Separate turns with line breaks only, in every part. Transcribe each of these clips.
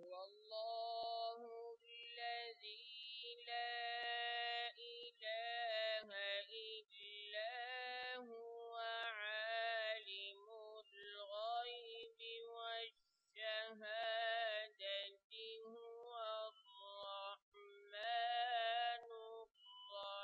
هو الله الذي لا إله إلا هو عالم الغيب والشهادة هو الرحمن الرحيم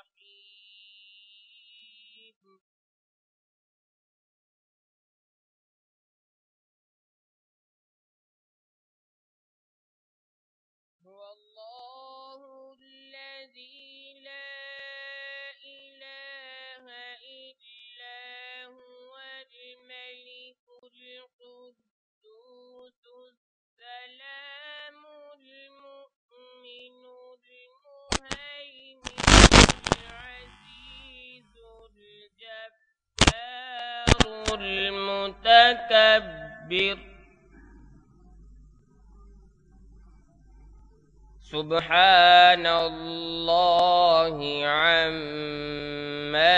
هو الله الذي لا إله إلا هو الملك القدوس السلام المؤمن المهيمن العزيز الجبار المتكبر سبحان الله عما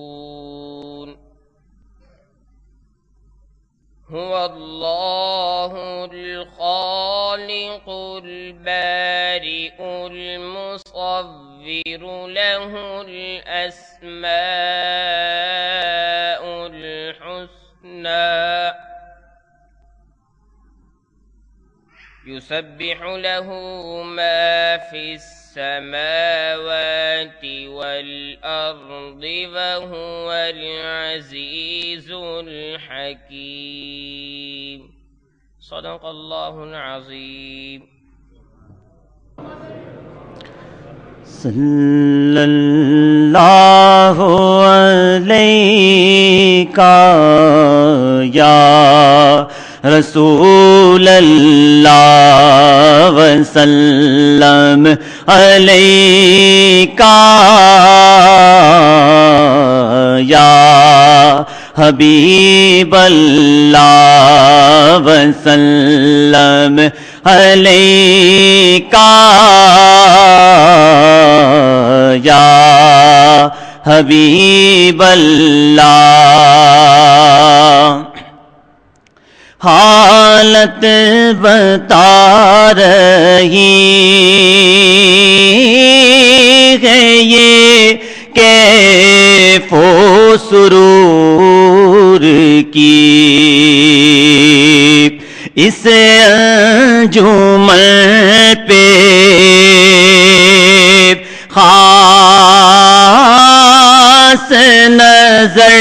يشركون هو الله الخالق البارئ المصور له الأسماء الحسنى يسبح له ما في السماوات والأرض وهو العزيز الحكيم صدق الله العظيم
صلی اللہ علیکہ یا رسول اللہ وسلم علیکہ یا حبیب اللہ وسلم علیکہ یا حبیب اللہ حالت بتا رہی ہے یہ کیف و سرور کی اس انجمن پہ خاص نظر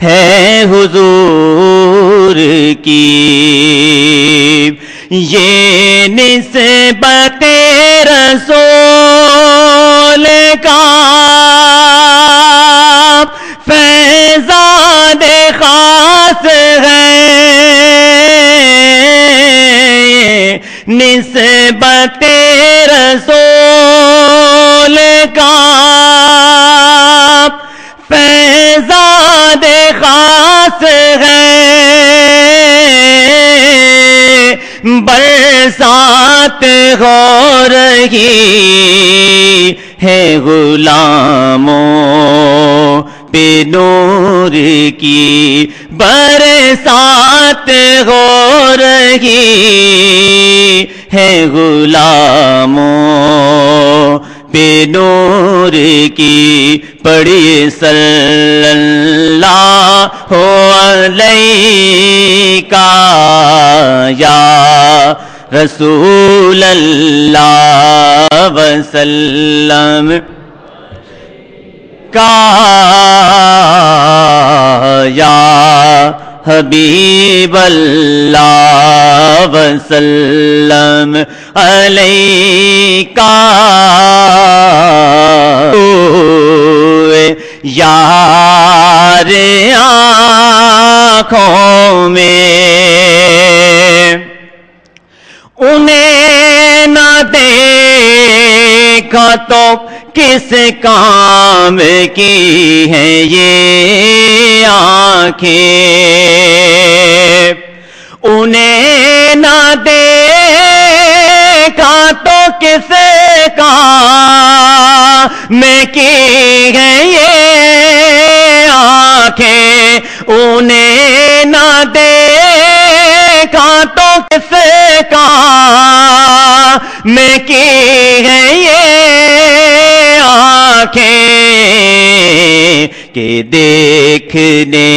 ہے حضور کی یہ نسبت رسول کا فیضان خاص ہے نسبت رسول کا فیضان خاص ہے برسات ہو رہی ہے غلاموں پہ نور کی برسات ہو رہی ہے غلاموں پہ نور کی پڑھی صلی اللہ علیہ یا رسول اللہ وسلم کا یا حبیب اللہ وسلم علیکہ یار آنکھوں میں انہیں نہ دیکھا تو کس کام کی ہیں یہ آنکھیں انہیں نہ دیکھا تو کس کام کی ہیں یہ آنکھیں انہیں نہ کس کام کی ہے یہ آنکھیں کہ دیکھنے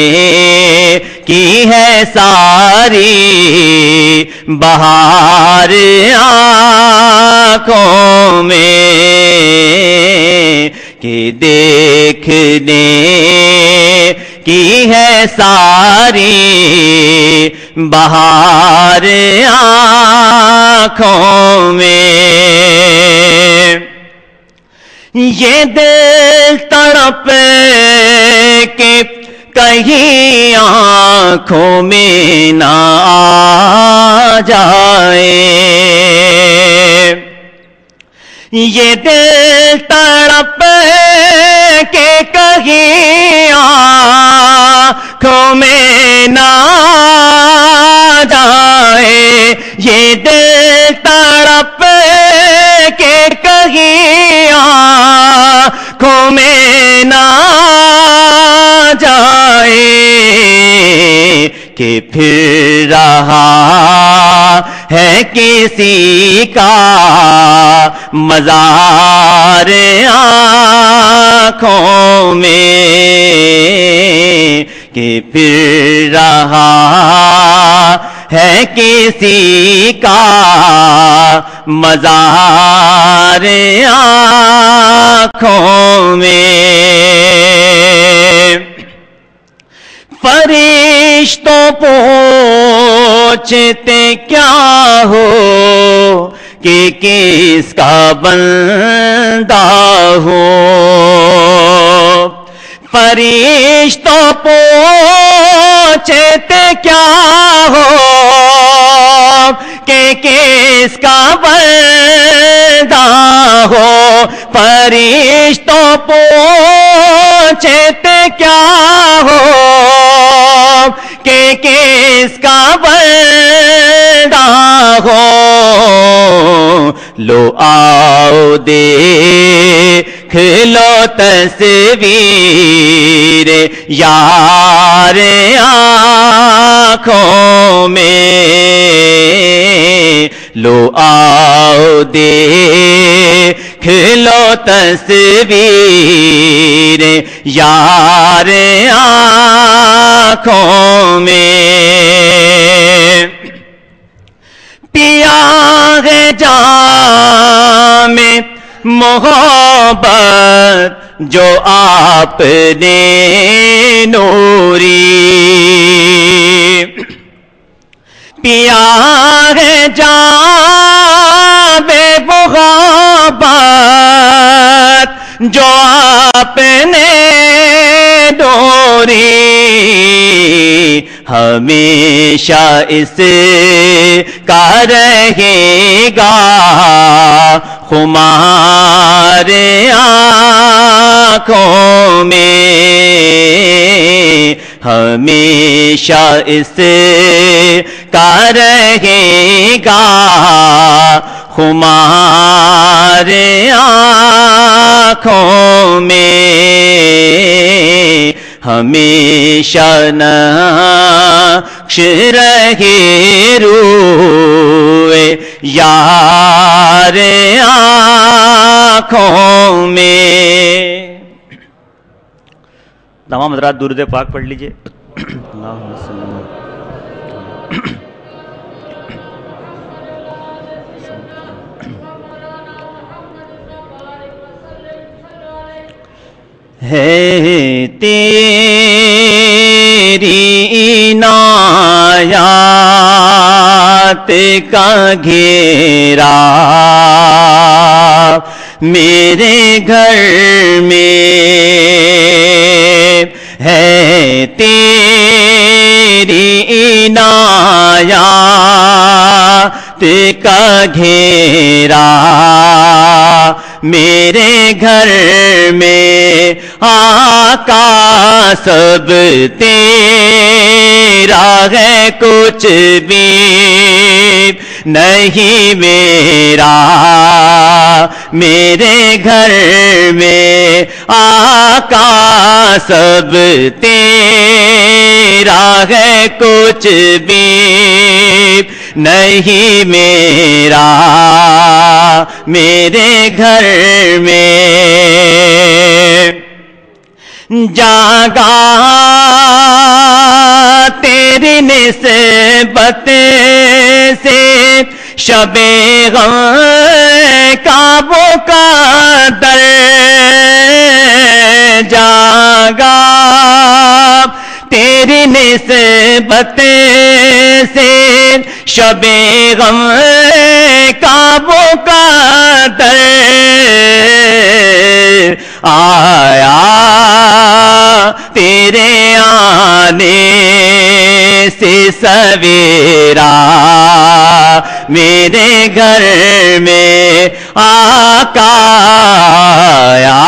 کی ہے ساری بہار آنکھوں میں، کہ دیکھنے کی ہے ساری بہار آنکھوں میں۔ یہ دل تڑپ کے کہیں آنکھوں میں نہ آ جائے، یہ دل تڑپ کے کہیں آنکھوں میں نہ آ جائے، یہ دل تڑپ کے کہیں آنکھوں میں نہ آ جائے، کہ پھر رہا ہے کسی کا مزار آنکھوں میں، کہ پھر رہا ہے کسی کا مزار آنکھوں میں۔ فرشتوں پوچھتے کیا ہو کہ کس کا بندہ ہو، فرشتوں پوچھتے کیا ہو کہ کس کا بندہ ہو، فرشتوں پوچھتے کیا ہو کہ کس کا بندہ ہو، لو آؤ دیکھ لو تصویر یار آنکھوں میں، لو آؤ دیکھ لو تصویر یار آنکھوں میں۔ پیا ہے جام محبت جو آپ نے نوری، پیا ہے جام محبت جو آپ نے نوری، ہمیشہ اس کا رہے گا خمار آنکھوں میں، ہمیشہ اس کا رہے گا خمار آنکھوں میں، ہمیشہ نقش رہے روئے یار آنکھوں میں۔ تمام حضرات درود پاک پڑھ لیجئے۔ اللہم صلی اللہ ہے تیری عنایات کا گھیرا میرے گھر میں، ہے تیری عنایات کا گھیرا میرے گھر میں، آقا سب تیرا ہے کچھ بھی نہیں میرا، میرے گھر میں آقا سب تیرا ہے کچھ بھی
نہیں میرا میرے گھر میں جاگا تیری نسبت سے شب غم کا مقدر جاگا تیری نسبت سے شب غم کا مقدر آیا تیرے آنے سے سویرا میرے گھر میں آقا آیا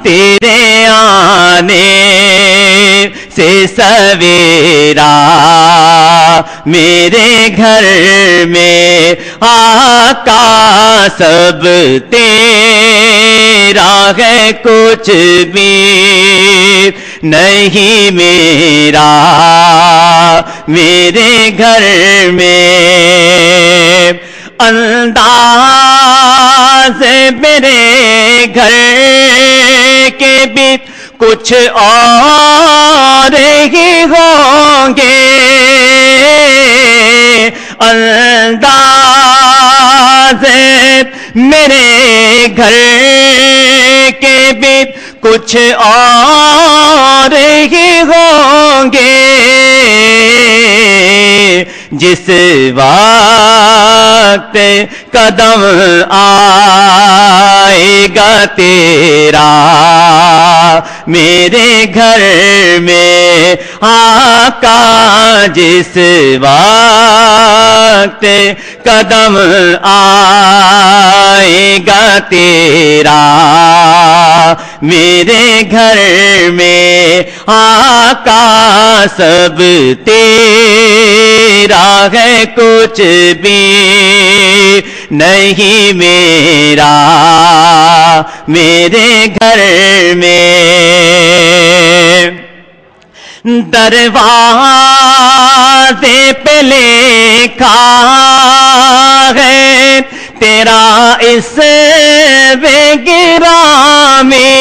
تیرے آنے سے سویرا میرے گھر میں آقا سب تیرا ہے کچھ بھی نہیں میرا میرے گھر میں انداز میرے گھر کے بھی کچھ اور ہی ہوں گے انداز میرے گھر کے بھی کچھ اور ہی ہوں گے جس وقت قدم آئے گا تیرا میرے گھر میں آقا جس وقت قدم آئے گا تیرا میرے گھر میں آقا سب تیرا ہے کچھ بھی نہیں میرا میرے گھر میں دروازے پہ لکھا ہے تیرا اس گرامی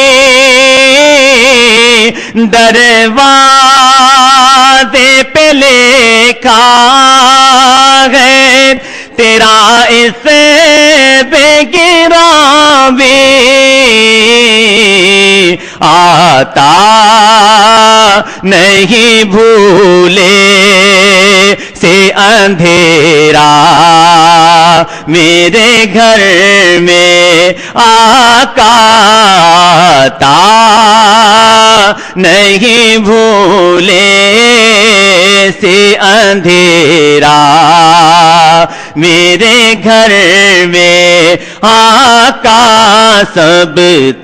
دروازے پہ لکھا ہے تیرا اس گرامی آتا نہیں بھولے سے اندھیرا میرے گھر میں آقا آتا نہیں بھولے سے اندھیرا میرے گھر میں آقا سب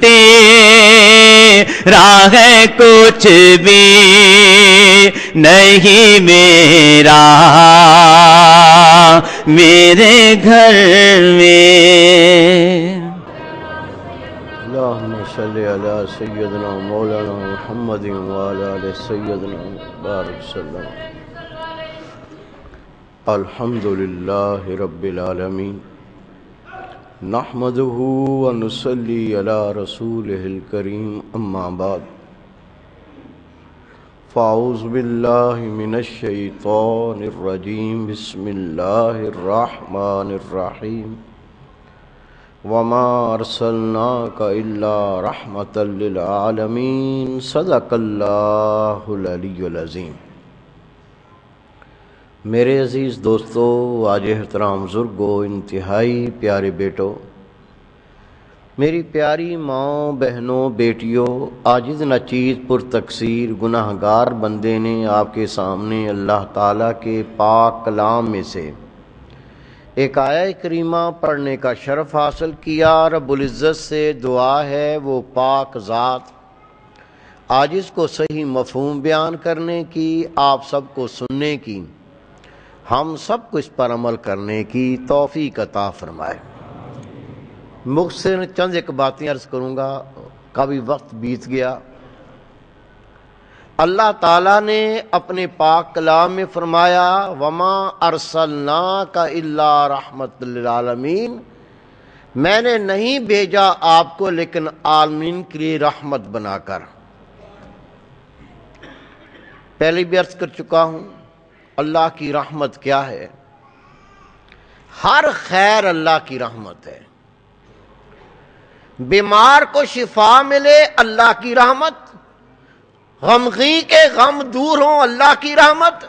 تیرا ہے کچھ بھی نہیں میرا میرے گھر میں
اللہم صلی علی سیدنا مولانا محمد وعلی آل سیدنا بارک وسلم الحمدللہ رب العالمین نحمدہ ونصلی علی رسولہ الکریم اما بعد فاعوذ باللہ من الشیطان الرجیم بسم اللہ الرحمن الرحیم وما ارسلناک الا رحمتا للعالمین صدق اللہ العلی العظیم۔ میرے عزیز دوستو، واجہ احترام بزرگو، انتہائی پیارے بیٹو، میری پیاری ماں، بہنوں، بیٹیوں، عاجز ناچیز پر تقصیر گناہگار بندے نے آپ کے سامنے اللہ تعالیٰ کے پاک کلام میں سے ایک آیہ کریمہ پڑھنے کا شرف حاصل کیا۔ رب العزت سے دعا ہے وہ پاک ذات عاجز کو صحیح مفہوم بیان کرنے کی، آپ سب کو سننے کی، ہم سب کو اس پر عمل کرنے کی توفیق عطا فرمائے۔ مختصر چند ایک باتیں عرض کروں گا، کافی وقت بیت گیا۔ اللہ تعالیٰ نے اپنے پاک کلام میں فرمایا وما ارسلناک الا رحمت للعالمین، میں نے نہیں بھیجا آپ کو لیکن عالمین کے لیے رحمت بنا کر۔ پہلے بھی عرض کر چکا ہوں اللہ کی رحمت کیا ہے؟ ہر خیر اللہ کی رحمت ہے۔ بیمار کو شفا ملے اللہ کی رحمت، غمگین کے غم دور ہوں اللہ کی رحمت،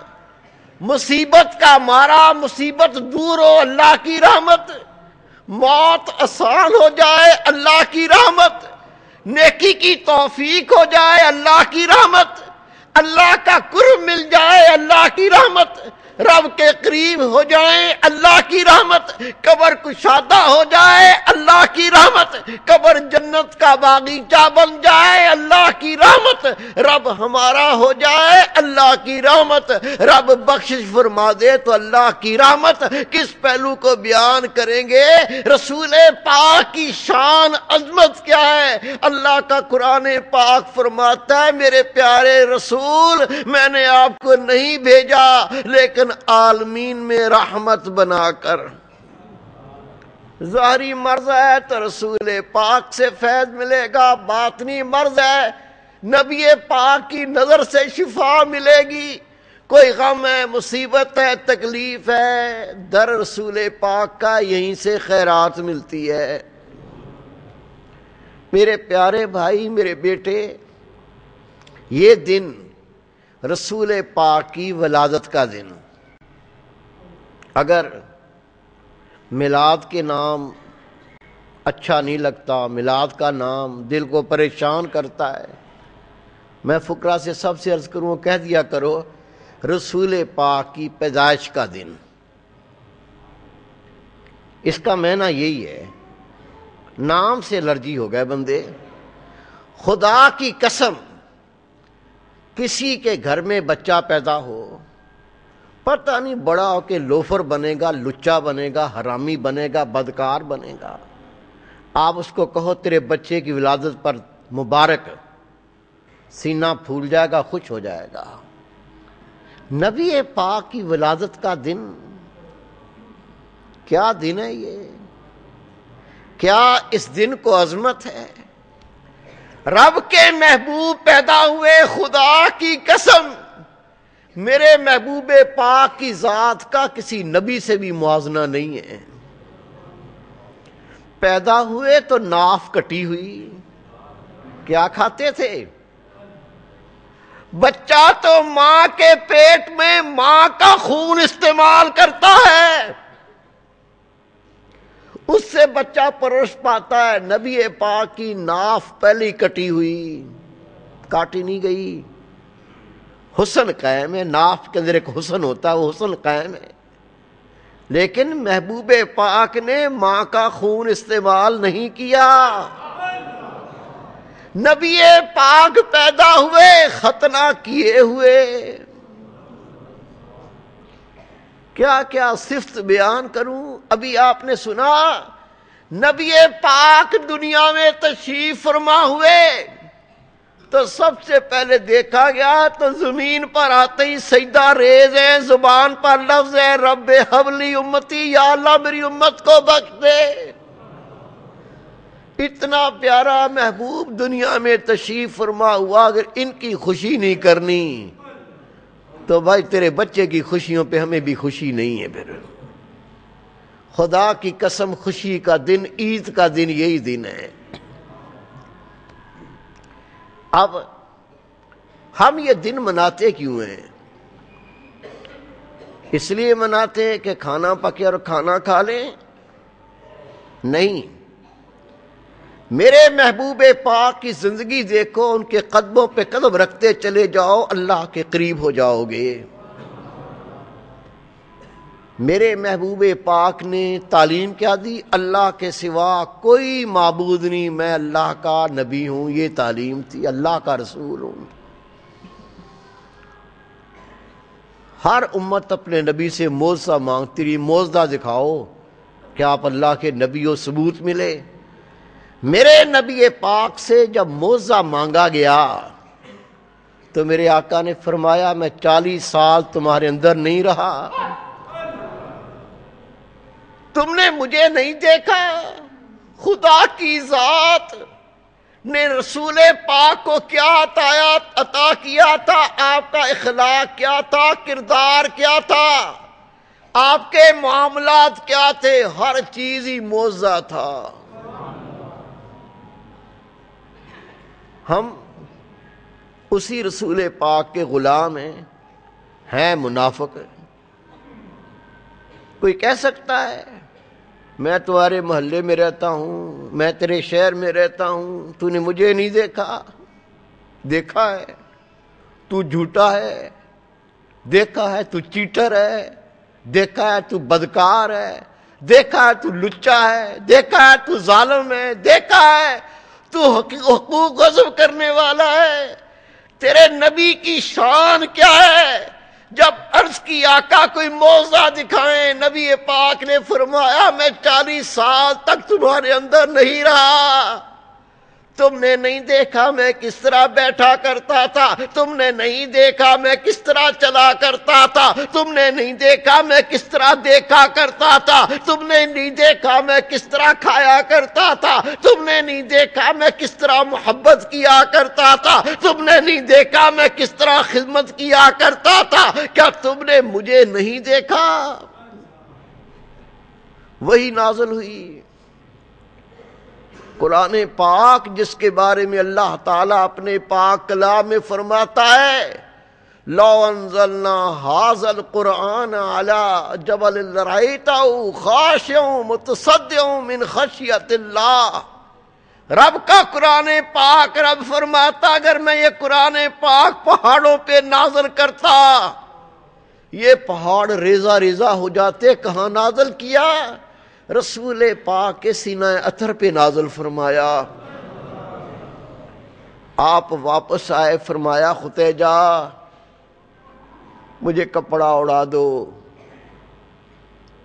مصیبت کا مارا مصیبت دور ہو اللہ کی رحمت، موت آسان ہو جائے اللہ کی رحمت، نیکی کی توفیق ہو جائے اللہ کی رحمت، اللہ کا قرب مل جائے اللہ کی رحمت، رب کے قریب ہو جائیں اللہ کی رحمت، قبر کشادہ ہو جائے اللہ کی رحمت، قبر جنت کا باغیچہ بن جائے اللہ کی رحمت، رب ہمارا ہو جائے اللہ کی رحمت، رب بخشش فرما دے تو اللہ کی رحمت۔ کس پہلو کو بیان کریں گے؟ رسول پاک کی شان عظمت کیا ہے؟ اللہ کا قرآن پاک فرماتا ہے میرے پیارے رسول میں نے آپ کو نہیں بھیجا لیکن عالمین میں رحمت بنا کر۔ ظاہری مرض ہے تو رسول پاک سے فیض ملے گا، باطنی مرض ہے نبی پاک کی نظر سے شفا ملے گی، کوئی غم ہے مصیبت ہے تکلیف ہے در رسول پاک کا یہیں سے خیرات ملتی ہے۔ میرے پیارے بھائی میرے بیٹے، یہ دن رسول پاک کی ولادت کا دن، اگر میلاد کے نام اچھا نہیں لگتا، میلاد کا نام دل کو پریشان کرتا ہے، میں فقراء سے سب سے عرض کروں کہہ دیا کرو رسول پاک کی پیدائش کا دن۔ اس کا معنی یہی ہے، نام سے الرجی ہو گئے بندے۔ خدا کی قسم کسی کے گھر میں بچہ پیدا ہو، پتہ نہیں بڑا ہو کے لوفر بنے گا، لچا بنے گا، حرامی بنے گا، بدکار بنے گا، آپ اس کو کہو تیرے بچے کی ولادت پر مبارک، سینہ پھول جائے گا، خوش ہو جائے گا۔ نبی پاک کی ولادت کا دن کیا دن ہے یہ؟ کیا اس دن کو عظمت ہے؟ رب کے محبوب پیدا ہوئے، خدا کی قسم میرے محبوب پاک کی ذات کا کسی نبی سے بھی موازنہ نہیں ہے۔ پیدا ہوئے تو ناف کٹی ہوئی، کیا کھاتے تھے؟ بچہ تو ماں کے پیٹ میں ماں کا خون استعمال کرتا ہے، اس سے بچہ پرورش پاتا ہے۔ نبی پاک کی ناف پہلی کٹی ہوئی، کاٹی نہیں گئی، حسن قائم ہے، ناف کے اندر ایک حسن ہوتا ہے، وہ حسن قائم ہے، لیکن محبوب پاک نے ماں کا خون استعمال نہیں کیا۔ نبی پاک پیدا ہوئے ختنہ کیے ہوئے، کیا کیا صفت بیان کروں۔ ابھی آپ نے سنا نبی پاک دنیا میں تشریف فرما ہوئے تو سب سے پہلے دیکھا گیا تو زمین پر آتے ہی سجدہ ریز ہے، زبان پر لفظ ہے رب ہب لی امتی، یا اللہ میری امت کو بخش دے۔ اتنا پیارا محبوب دنیا میں تشریف فرما ہوا، اگر ان کی خوشی نہیں کرنی تو بھائی تیرے بچے کی خوشیوں پہ ہمیں بھی خوشی نہیں ہے۔ پھر خدا کی قسم خوشی کا دن، عید کا دن یہی دن ہے۔ اب ہم یہ دن مناتے کیوں ہیں؟ اس لیے مناتے ہیں کہ کھانا پکے اور کھانا کھا لیں؟ نہیں، میرے محبوب پاک کی زندگی دیکھو، ان کے قدموں پہ قدم رکھتے چلے جاؤ، اللہ کے قریب ہو جاؤ گے۔ میرے محبوب پاک نے تعلیم کیا دی؟ اللہ کے سوا کوئی معبود نہیں، میں اللہ کا نبی ہوں، یہ تعلیم تھی، اللہ کا رسول ہوں۔ ہر امت اپنے نبی سے معجزہ مانگتی رہی، معجزہ دکھاؤ کہ آپ اللہ کے نبی ہو، ثبوت ملے۔ میرے نبی پاک سے جب معجزہ مانگا گیا تو میرے آقا نے فرمایا میں 40 سال تمہارے اندر نہیں رہا، تم نے مجھے نہیں دیکھا۔ خدا کی ذات نے رسول پاک کو کیا عطا کیا تھا، آپ کا اخلاق کیا تھا، کردار کیا تھا، آپ کے معاملات کیا تھے، ہر چیز ہی معجزہ تھا۔ ہم اسی رسول پاک کے غلام ہیں منافق۔ کوئی کہہ سکتا ہے میں تمہارے محلے میں رہتا ہوں، میں تیرے شہر میں رہتا ہوں، تو نے مجھے نہیں دیکھا؟ دیکھا ہے، تو جھوٹا ہے، دیکھا ہے تو چیٹر ہے، دیکھا ہے تو بدکار ہے، دیکھا ہے تو لچا ہے، دیکھا ہے تو ظالم ہے، دیکھا ہے تو حقوق غصب کرنے والا ہے۔ تیرے نبی کی شان کیا ہے؟ جب عرض کی آقا کوئی معجزہ دکھائیں، نبی پاک نے فرمایا میں 40 سال تک تمہارے اندر نہیں رہا، تم نے نہیں دیکھا میں کس طرح بیٹھا کرتا تھا، تم نے نہیں دیکھا میں کس طرح چلا کرتا تھا، تم نے نہیں دیکھا میں کس طرح دیکھا کرتا تھا، تم نے نہیں دیکھا میں کس طرح کھایا کرتا تھا، تم نے نہیں دیکھا میں کس طرح محبت کیا کرتا تھا، تم نے نہیں دیکھا میں کس طرح خدمت کیا کرتا تھا، کیا تم نے مجھے نہیں دیکھا؟ وہی نازل ہوئی قرآن پاک، جس کے بارے میں اللہ تعالیٰ اپنے پاک کلام میں فرماتا ہے لو انزلنا ھذا القرآن علی جبل لرأیتہ خاشعا متصدعا من خشیۃ اللہ۔ رب کا قرآن پاک، رب فرماتا اگر میں یہ قرآن پاک پہاڑوں پہ نازل کرتا، یہ پہاڑ ریزہ ریزہ ہو جاتے۔ کہاں نازل کیا؟ رسول پاک کے سینہ اطہر پہ نازل فرمایا۔ آپ واپس آئے، فرمایا ختیجہ مجھے کپڑا اڑا دو۔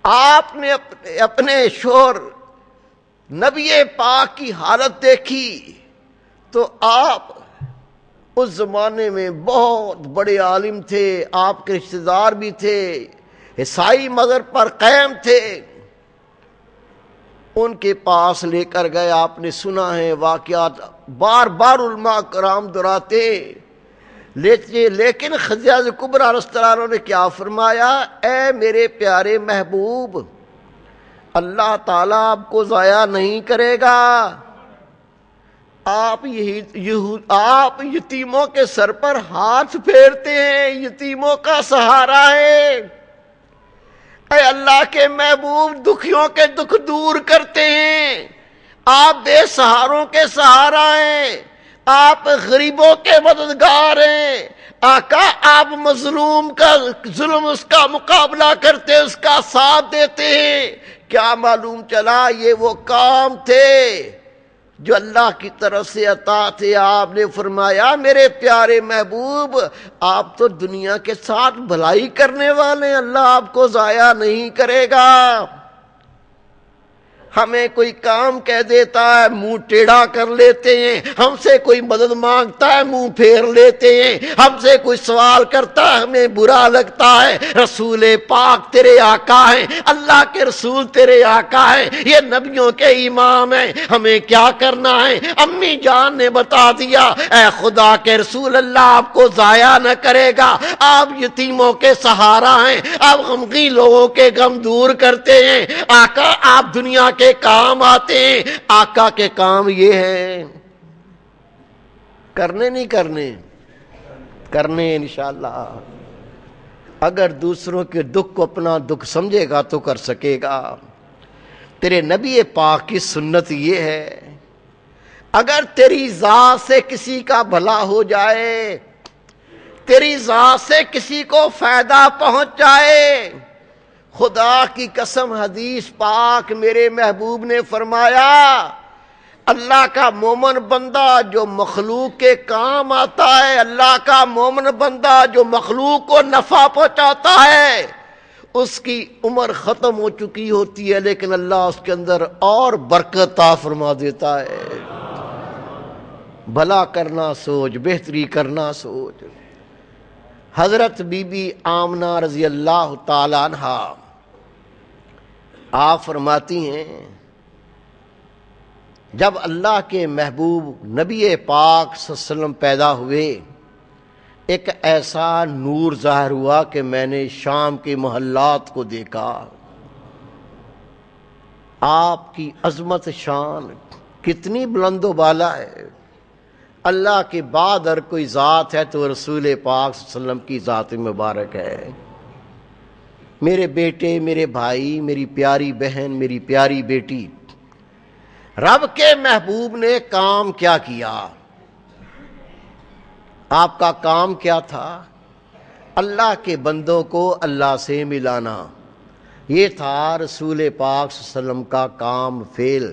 آپ نے اپنے شوہر نبی پاک کی حالت دیکھی تو آپ اس زمانے میں بہت بڑے عالم تھے، آپ کے رشتہ دار بھی تھے، عیسائی مذہب پر قائم تھے، ان کے پاس لے کر گئے۔ آپ نے سنا ہے واقعات، بار بار علماء کرام دہراتے، لیکن خدیجہ کبریٰ رضی اللہ عنہا نے کیا فرمایا؟ اے میرے پیارے محبوب، اللہ تعالیٰ آپ کو ضائع نہیں کرے گا، آپ یتیموں کے سر پر ہاتھ پھیرتے ہیں، یتیموں کا سہارا ہے۔ اے اللہ کے محبوب، دکھیوں کے دکھ دور کرتے ہیں، آپ بے سہاروں کے سہارا ہیں، آپ غریبوں کے مددگار ہیں۔ آقا آپ مظلوم کا ظلم، اس کا مقابلہ کرتے، اس کا ساتھ دیتے ہیں۔ کیا معلوم چلا یہ وہ کام تھے جو اللہ کی طرف سے عطا تھے۔ آپ نے فرمایا میرے پیارے محبوب، آپ تو دنیا کے ساتھ بھلائی کرنے والے ہیں، اللہ آپ کو ضائع نہیں کرے گا۔ ہمیں کوئی کام کہہ دیتا ہے منہ ٹیڑھا کر لیتے ہیں، ہم سے کوئی مدد مانگتا ہے منہ پھیر لیتے ہیں، ہم سے کوئی سوال کرتا ہے ہمیں برا لگتا ہے۔ رسول پاک تیرے آقا ہیں، اللہ کے رسول تیرے آقا ہیں، یہ نبیوں کے امام ہیں، ہمیں کیا کرنا ہے؟ امی جان نے بتا دیا، اے خدا کے رسول، اللہ آپ کو ضائع نہ کرے گا، آپ یتیموں کے سہارا ہیں، آپ غمگین لوگوں کے غم دور کرتے ہیں، آقا آپ دنیا کے کام آتے ہیں۔ آقا کے کام یہ ہیں، کرنے نہیں کرنے، کرنے انشاءاللہ۔ اگر دوسروں کے دکھ کو اپنا دکھ سمجھے گا تو کر سکے گا۔ تیرے نبی پاک کی سنت یہ ہے، اگر تیری ذات سے کسی کا بھلا ہو جائے، تیری ذات سے کسی کو فائدہ پہنچ جائے، خدا کی قسم حدیث پاک میرے محبوب نے فرمایا اللہ کا مومن بندہ جو مخلوق کے کام آتا ہے، اللہ کا مومن بندہ جو مخلوق کو نفع پہنچاتا ہے، اس کی عمر ختم ہو چکی ہوتی ہے لیکن اللہ اس کے اندر اور برکت عطا فرما دیتا ہے۔ بھلا کرنا سوچ، بہتری کرنا سوچ۔ حضرت بی بی آمنہ رضی اللہ تعالی عنہا آپ فرماتی ہیں جب اللہ کے محبوب نبی پاک صلی اللہ علیہ وسلم پیدا ہوئے، ایک ایسا نور ظاہر ہوا کہ میں نے شام کے محلات کو دیکھا۔ آپ کی عظمت شان کتنی بلند و بالا ہے۔ اللہ کے بعد اگر کوئی ذات ہے تو رسول پاک صلی اللہ علیہ وسلم کی ذات مبارک ہے۔ میرے بیٹے، میرے بھائی، میری پیاری بہن، میری پیاری بیٹی، رب کے محبوب نے کام کیا کیا؟ آپ کا کام کیا تھا؟ اللہ کے بندوں کو اللہ سے ملانا۔ یہ تھا رسول پاک صلی اللہ علیہ وسلم کا کام فعل،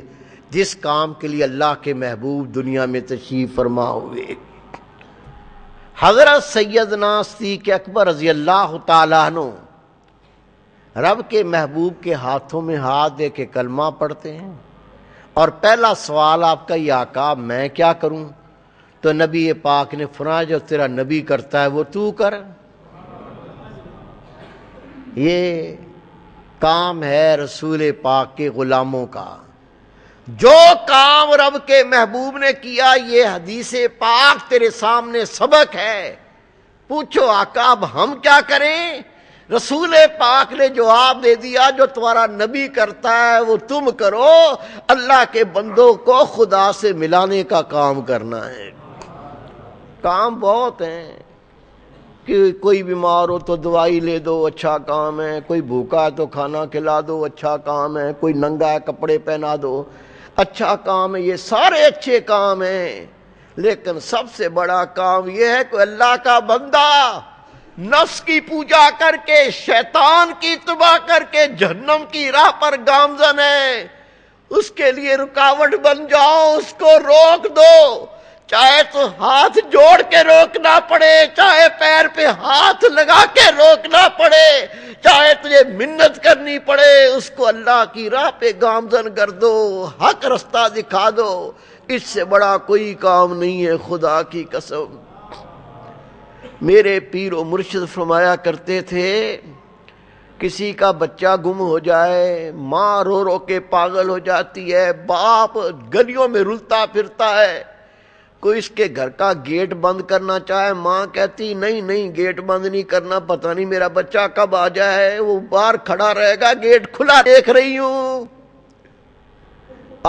جس کام کے لیے اللہ کے محبوب دنیا میں تشریف فرما ہوئے۔ حضرت سیدنا صدیق اکبر رضی اللہ تعالیٰ عنہ رب کے محبوب کے ہاتھوں میں ہاتھ دے کے کلمہ پڑھتے ہیں، اور پہلا سوال آپ کا، یہ آقا میں کیا کروں؟ تو نبی پاک نے فرمایا جو تیرا نبی کرتا ہے وہ تو کر۔ یہ کام ہے رسول پاک کے غلاموں کا۔ جو کام رب کے محبوب نے کیا، یہ حدیث پاک تیرے سامنے سبق ہے۔ پوچھو آقا اب ہم کیا کریں؟ رسول پاک نے جواب دے دیا جو تمہارا نبی کرتا ہے وہ تم کرو۔ اللہ کے بندوں کو خدا سے ملانے کا کام کرنا ہے۔ کام بہت ہیں کہ کوئی بیمار ہو تو دوائی لے دو، اچھا کام ہے۔ کوئی بھوکا ہے تو کھانا کھلا دو، اچھا کام ہے۔ کوئی ننگا ہے کپڑے پہنا دو، اچھا کام ہے۔ یہ سارے اچھے کام ہیں، لیکن سب سے بڑا کام یہ ہے کہ اللہ کا بندہ نفس کی پوجا کر کے، شیطان کی اتباع کر کے جہنم کی راہ پر گامزن ہے، اس کے لیے رکاوٹ بن جاؤ، اس کو روک دو۔ چاہے تو ہاتھ جوڑ کے روکنا پڑے، چاہے پیر پہ ہاتھ لگا کے روکنا پڑے، چاہے تجھے منت کرنی پڑے، اس کو اللہ کی راہ پہ گامزن کر دو، حق رستہ دکھا دو۔ اس سے بڑا کوئی کام نہیں ہے، خدا کی قسم۔ میرے پیر و مرشد فرمایا کرتے تھے کسی کا بچہ گم ہو جائے، ماں رو رو کے پاگل ہو جاتی ہے، باپ گلیوں میں رلتا پھرتا ہے، کوئی اس کے گھر کا گیٹ بند کرنا چاہے، ماں کہتی نہیں نہیں گیٹ بند نہیں کرنا، پتہ نہیں میرا بچہ کب آ جائے، وہ باہر کھڑا رہے گا، گیٹ کھلا دیکھ رہی ہوں۔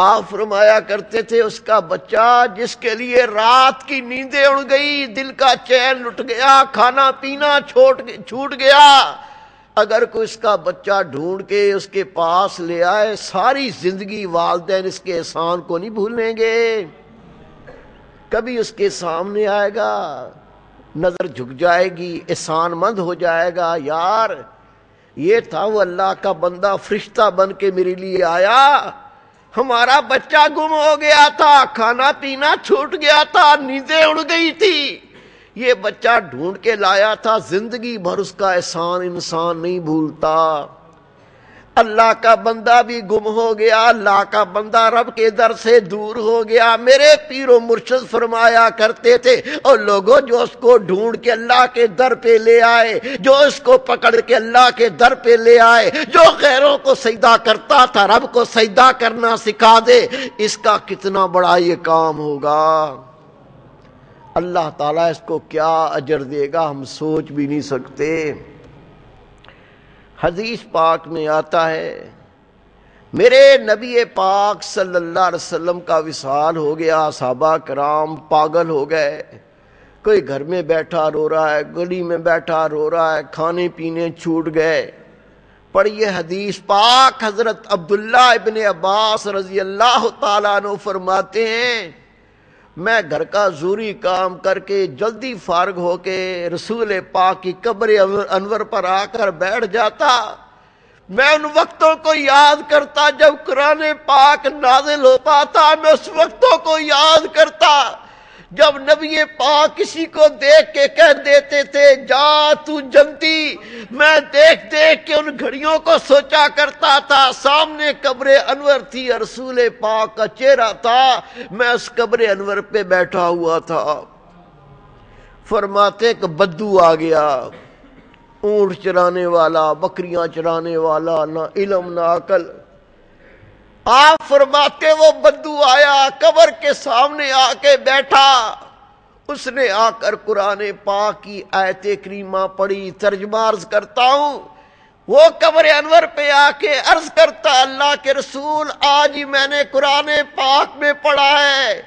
آپ فرمایا کرتے تھے اس کا بچہ جس کے لیے رات کی نیندیں اڑ گئی، دل کا چین لٹ گیا، کھانا پینا چھوٹ گیا، اگر کوئی اس کا بچہ ڈھونڈ کے اس کے پاس لے آئے، ساری زندگی والدین اس کے احسان کو نہیں بھولیں گے۔ کبھی اس کے سامنے آئے گا، نظر جھک جائے گی، احسان مند ہو جائے گا، یار یہ تھا وہ اللہ کا بندہ فرشتہ بن کے میرے لیے آیا، ہمارا بچہ گم ہو گیا تھا، کھانا پینا چھوٹ گیا تھا، نیندیں اڑ گئی تھی، یہ بچہ ڈھونڈ کے لایا تھا، زندگی بھر اس کا احسان انسان نہیں بھولتا۔ اللہ کا بندہ بھی گم ہو گیا، اللہ کا بندہ رب کے در سے دور ہو گیا۔ میرے پیر و مرشد فرمایا کرتے تھے اور لوگوں جو اس کو ڈھونڈ کے اللہ کے در پہ لے آئے، جو اس کو پکڑ کے اللہ کے در پہ لے آئے، جو غیروں کو سجدہ کرتا تھا رب کو سجدہ کرنا سکھا دے، اس کا کتنا بڑا یہ کام ہوگا۔ اللہ تعالیٰ اس کو کیا اجر دے گا ہم سوچ بھی نہیں سکتے۔ حدیث پاک میں آتا ہے میرے نبی پاک صلی اللہ علیہ وسلم کا وصال ہو گیا، صحابہ کرام پاگل ہو گئے، کوئی گھر میں بیٹھا رو رہا ہے، گلی میں بیٹھا رو رہا ہے، کھانے پینے چھوٹ گئے۔ پڑھیے حدیث پاک، حضرت عبداللہ ابن عباس رضی اللہ تعالیٰ عنہ فرماتے ہیں میں گھر کا ضروری کام کر کے جلدی فارغ ہو کے رسول پاک کی قبر انور پر آ کر بیٹھ جاتا، میں ان وقتوں کو یاد کرتا جب قرآن پاک نازل ہوتا تھا، میں اس وقتوں کو یاد کرتا جب نبی پاک کسی کو دیکھ کے کہہ دیتے تھے جا تو جنتی، میں میں دیکھ دیکھ کے ان گھڑیوں کو سوچا کرتا تھا. سامنے قبر انور تھی, رسول پاک کا چہرہ تھا, میں اس قبر انور پہ بیٹھا ہوا تھا. فرماتے کہ بدو آ گیا, اونٹ چرانے والا, بکریاں چرانے والا, نہ علم نہ عقل. آپ فرماتے وہ بدو آیا, قبر کے سامنے آ کے بیٹھا. اس نے آ کر قرآن پاک کی آیت کریمہ پڑھی. ترجمہ عرض کرتا ہوں. وہ قبر انور پہ آ کے عرض کرتا, اللہ کے رسول آج ہی میں نے قرآن پاک میں پڑھا ہے,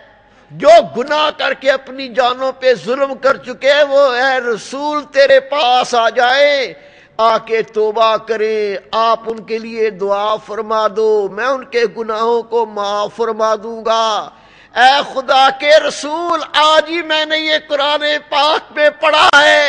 جو گناہ کر کے اپنی جانوں پہ ظلم کر چکے وہ اے رسول تیرے پاس آ جائیں, آ کے توبہ کریں, آپ ان کے لیے دعا فرما دو, میں ان کے گناہوں کو معاف فرما دوں گا. اے خدا کے رسول آج ہی میں نے یہ قرآن پاک میں پڑھا ہے,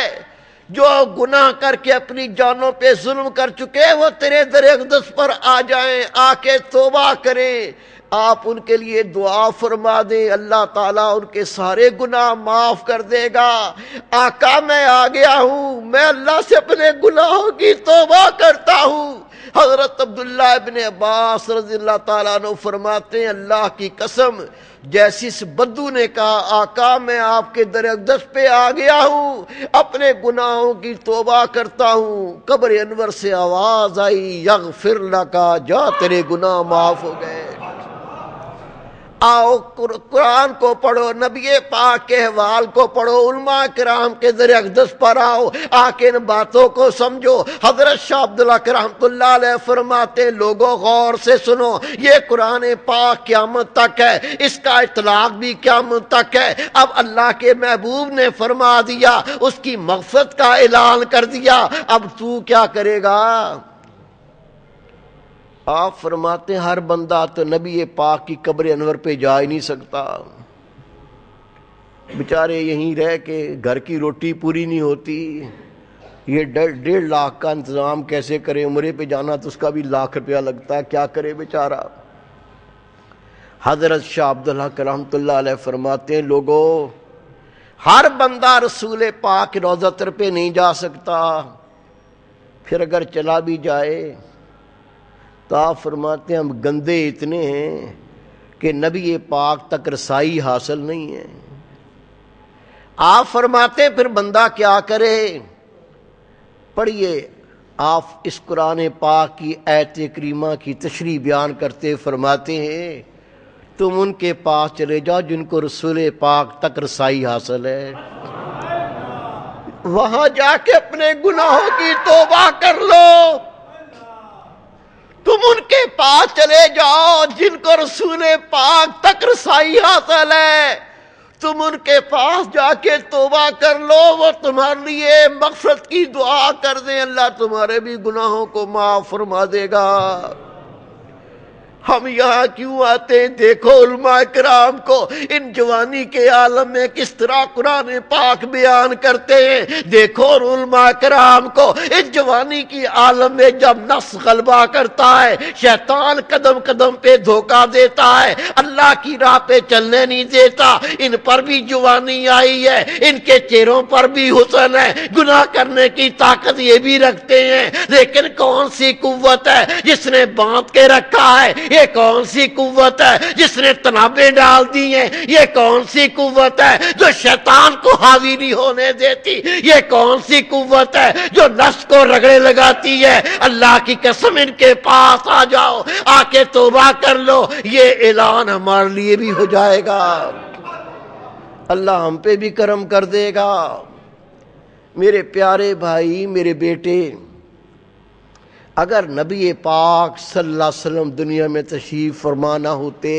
جو گناہ کر کے اپنی جانوں پہ ظلم کر چکے وہ تیرے در اقدس پر آ جائیں, آ کے توبہ کریں, آپ ان کے لیے دعا فرما دیں, اللہ تعالیٰ ان کے سارے گناہ معاف کر دے گا. آقا میں آ گیا ہوں, میں اللہ سے اپنے گناہوں کی توبہ کرتا ہوں. حضرت عبداللہ ابن عباس رضی اللہ تعالیٰ عنہ فرماتے ہیں, اللہ کی قسم جیسی اس بدو نے کہا آقا میں آپ کے در اقدس پہ آ گیا ہوں, اپنے گناہوں کی توبہ کرتا ہوں, قبر انور سے آواز آئی یغفر لکا, جا تیرے گناہ معاف ہو گئے. آؤ قرآن کو پڑھو, نبی پاک کے احوال کو پڑھو, علماء کرام کے در اقدس پر آؤ, آ کے ان باتوں کو سمجھو. حضرت شاہ عبداللہ رحمۃ اللہ علیہ فرماتے لوگوں غور سے سنو, یہ قرآن پاک قیامت تک ہے, اس کا اطلاق بھی قیامت تک ہے. اب اللہ کے محبوب نے فرما دیا, اس کی مغفرت کا اعلان کر دیا, اب تو کیا کرے گا؟ آپ فرماتے ہیں ہر بندہ تو نبی پاک کی قبر انور پہ جا ہی نہیں سکتا, بیچارے یہیں رہ کے گھر کی روٹی پوری نہیں ہوتی, یہ 1.5 لاکھ کا انتظام کیسے کرے؟ عمرے پہ جانا تو اس کا بھی ₹1,00,000 لگتا ہے, کیا کرے بیچارہ؟ حضرت شاہ عبداللہ رحمۃ اللہ علیہ فرماتے ہیں لوگوں ہر بندہ رسول پاک روضہ تر پہ نہیں جا سکتا, پھر اگر چلا بھی جائے تو آپ فرماتے ہیں ہم گندے اتنے ہیں کہ نبی پاک تک رسائی حاصل نہیں ہے. آپ فرماتے ہیں پھر بندہ کیا کرے؟ پڑھیے, آپ اس قرآن پاک کی آیت کریمہ کی تشریح بیان کرتے فرماتے ہیں تم ان کے پاس چلے جاؤ جن کو رسول پاک تک رسائی حاصل ہے, وہاں جا کے اپنے گناہوں کی توبہ کر لو. تم ان کے پاس چلے جاؤ جن کو رسول پاک تک رسائی حاصل ہے, تم ان کے پاس جا کے توبہ کر لو, وہ تمہارے لیے مغفرت کی دعا کر دیں, اللہ تمہارے بھی گناہوں کو معاف فرما دے گا. ہم یہاں کیوں آتے ہیں؟ دیکھو علماء کرام کو ان جوانی کے عالم میں کس طرح قرآن پاک بیان کرتے ہیں. دیکھو علماء کرام کو اس جوانی کی عالم میں جب نفس غلبہ کرتا ہے, شیطان قدم قدم پہ دھوکہ دیتا ہے, اللہ کی راہ پہ چلنے نہیں دیتا. ان پر بھی جوانی آئی ہے, ان کے چہروں پر بھی حسن ہے, گناہ کرنے کی طاقت یہ بھی رکھتے ہیں, لیکن کون سی قوت ہے جس نے باندھ کے رکھا ہے؟ یہ کون سی قوت ہے جس نے تنابیں ڈال دی ہیں؟ یہ کون سی قوت ہے جو شیطان کو حاوی نہیں ہونے دیتی؟ یہ کون سی قوت ہے جو نفس کو رگڑے لگاتی ہے؟ اللہ کی قسم ان کے پاس آ جاؤ, آ کے توبہ کر لو, یہ اعلان ہمارے لیے بھی ہو جائے گا, اللہ ہم پہ بھی کرم کر دے گا. میرے پیارے بھائی, میرے بیٹے, اگر نبی پاک صلی اللہ علیہ وسلم دنیا میں تشریف فرما نہ ہوتے,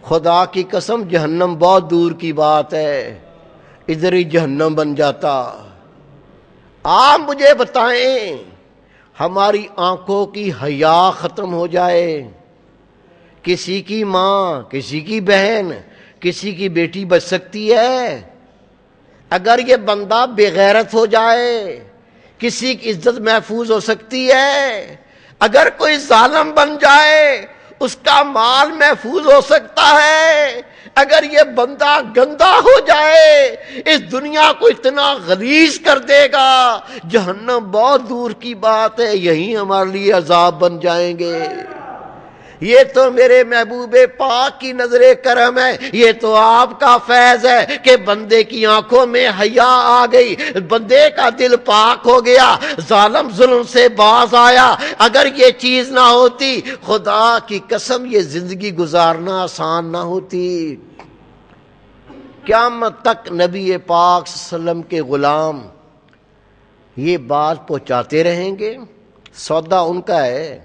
خدا کی قسم جہنم بہت دور کی بات ہے, ادھر ہی جہنم بن جاتا. آپ مجھے بتائیں ہماری آنکھوں کی حیا ختم ہو جائے, کسی کی ماں, کسی کی بہن, کسی کی بیٹی بچ سکتی ہے؟ اگر یہ بندہ بے غیرت ہو جائے کسی کی عزت محفوظ ہو سکتی ہے؟ اگر کوئی ظالم بن جائے اس کا مال محفوظ ہو سکتا ہے؟ اگر یہ بندہ گندا ہو جائے اس دنیا کو اتنا غلیظ کر دے گا، جہنم بہت دور کی بات ہے، یہی ہمارے لیے عذاب بن جائیں گے۔ یہ تو میرے محبوب پاک کی نظر کرم ہے، یہ تو آپ کا فیض ہے کہ بندے کی آنکھوں میں حیا آ گئی، بندے کا دل پاک ہو گیا، ظالم ظلم سے باز آیا۔ اگر یہ چیز نہ ہوتی خدا کی قسم یہ زندگی گزارنا آسان نہ ہوتی۔ قیامت تک نبی پاک صلی اللہ علیہ وسلم کے غلام یہ بات پہنچاتے رہیں گے، سودا ان کا ہے،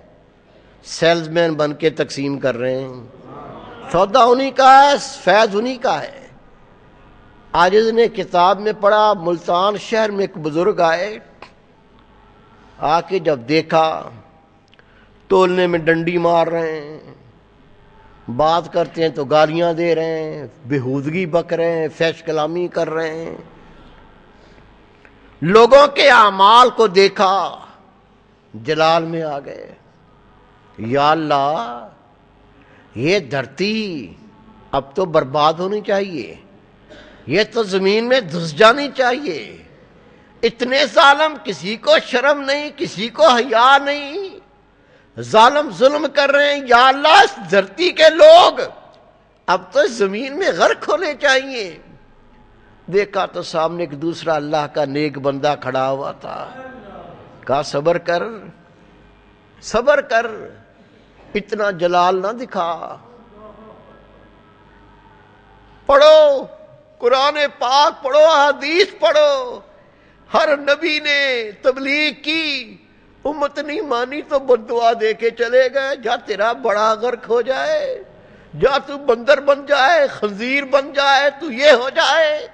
سیلز مین بن کے تقسیم کر رہے ہیں، سودا انہی کا ہے، فیض انہی کا ہے۔ عاجز نے کتاب میں پڑھا، ملتان شہر میں ایک بزرگ آئے، آ کے جب دیکھا تولنے میں ڈنڈی مار رہے ہیں، بات کرتے ہیں تو گالیاں دے رہے ہیں، بےہودگی بک رہے ہیں، فحش کلامی کر رہے ہیں، لوگوں کے اعمال کو دیکھا، جلال میں آ گئے، یا اللہ یہ دھرتی اب تو برباد ہونی چاہیے، یہ تو زمین میں دھس جانی چاہیے، اتنے ظالم، کسی کو شرم نہیں، کسی کو حیا نہیں، ظالم ظلم کر رہے ہیں، یا اللہ اس دھرتی کے لوگ اب تو زمین میں غرق ہونے چاہیے۔ دیکھا تو سامنے ایک دوسرا اللہ کا نیک بندہ کھڑا ہوا تھا، کہا صبر کر، صبر کر، اتنا جلال نہ دکھا، پڑھو قرآن پاک، پڑھو حدیث پڑھو، ہر نبی نے تبلیغ کی، امت نہیں مانی تو بددعا دے کے چلے گئے، جا تیرا بڑا غرق ہو جائے، جا تو بندر بن جائے، خنزیر بن جائے، تو یہ ہو جائے۔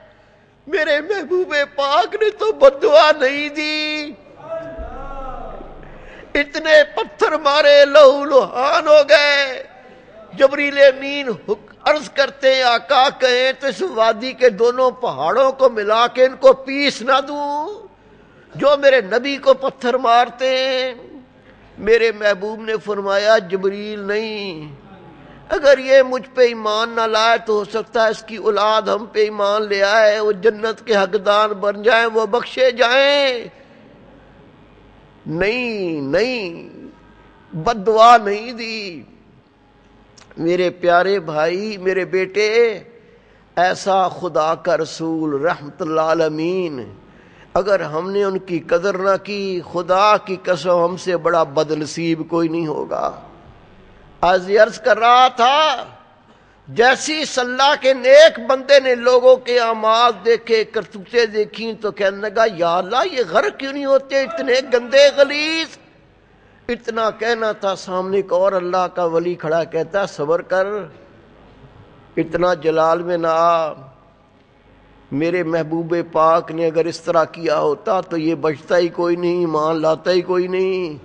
میرے محبوب پاک نے تو بددعا نہیں دی، اتنے پتھر مارے، لہو لہان ہو گئے۔ جبریل امین عرض کرتے ہیں آقا کہیں تو اس وادی کے دونوں پہاڑوں کو ملا کے ان کو پیس نہ دوں جو میرے نبی کو پتھر مارتے ہیں۔ میرے محبوب نے فرمایا جبریل نہیں، اگر یہ مجھ پہ ایمان نہ لائے تو ہو سکتا ہے اس کی اولاد ہم پہ ایمان لے آئے، وہ جنت کے حقدار بن جائیں، وہ بخشے جائیں۔ نہیں نہیں، بد دعا نہیں دی۔ میرے پیارے بھائی، میرے بیٹے، ایسا خدا کا رسول رحمت اللہ عالمین، اگر ہم نے ان کی قدر نہ کی، خدا کی قسم ہم سے بڑا بد نصیب کوئی نہیں ہوگا۔ آج عرض کر رہا تھا، جیسی صلاح کے نیک بندے نے لوگوں کے اعمال دیکھے، کرتوتیں دیکھیں تو کہنے لگا یا اللہ یہ غرق کیوں نہیں ہوتے، اتنے گندے غلیظ۔ اتنا کہنا تھا، سامنے ایک اور اللہ کا ولی کھڑا کہتا صبر کر، اتنا جلال میں نہ آ۔ میرے محبوب پاک نے اگر اس طرح کیا ہوتا تو یہ بچتا ہی کوئی نہیں، ایمان لاتا ہی کوئی نہیں۔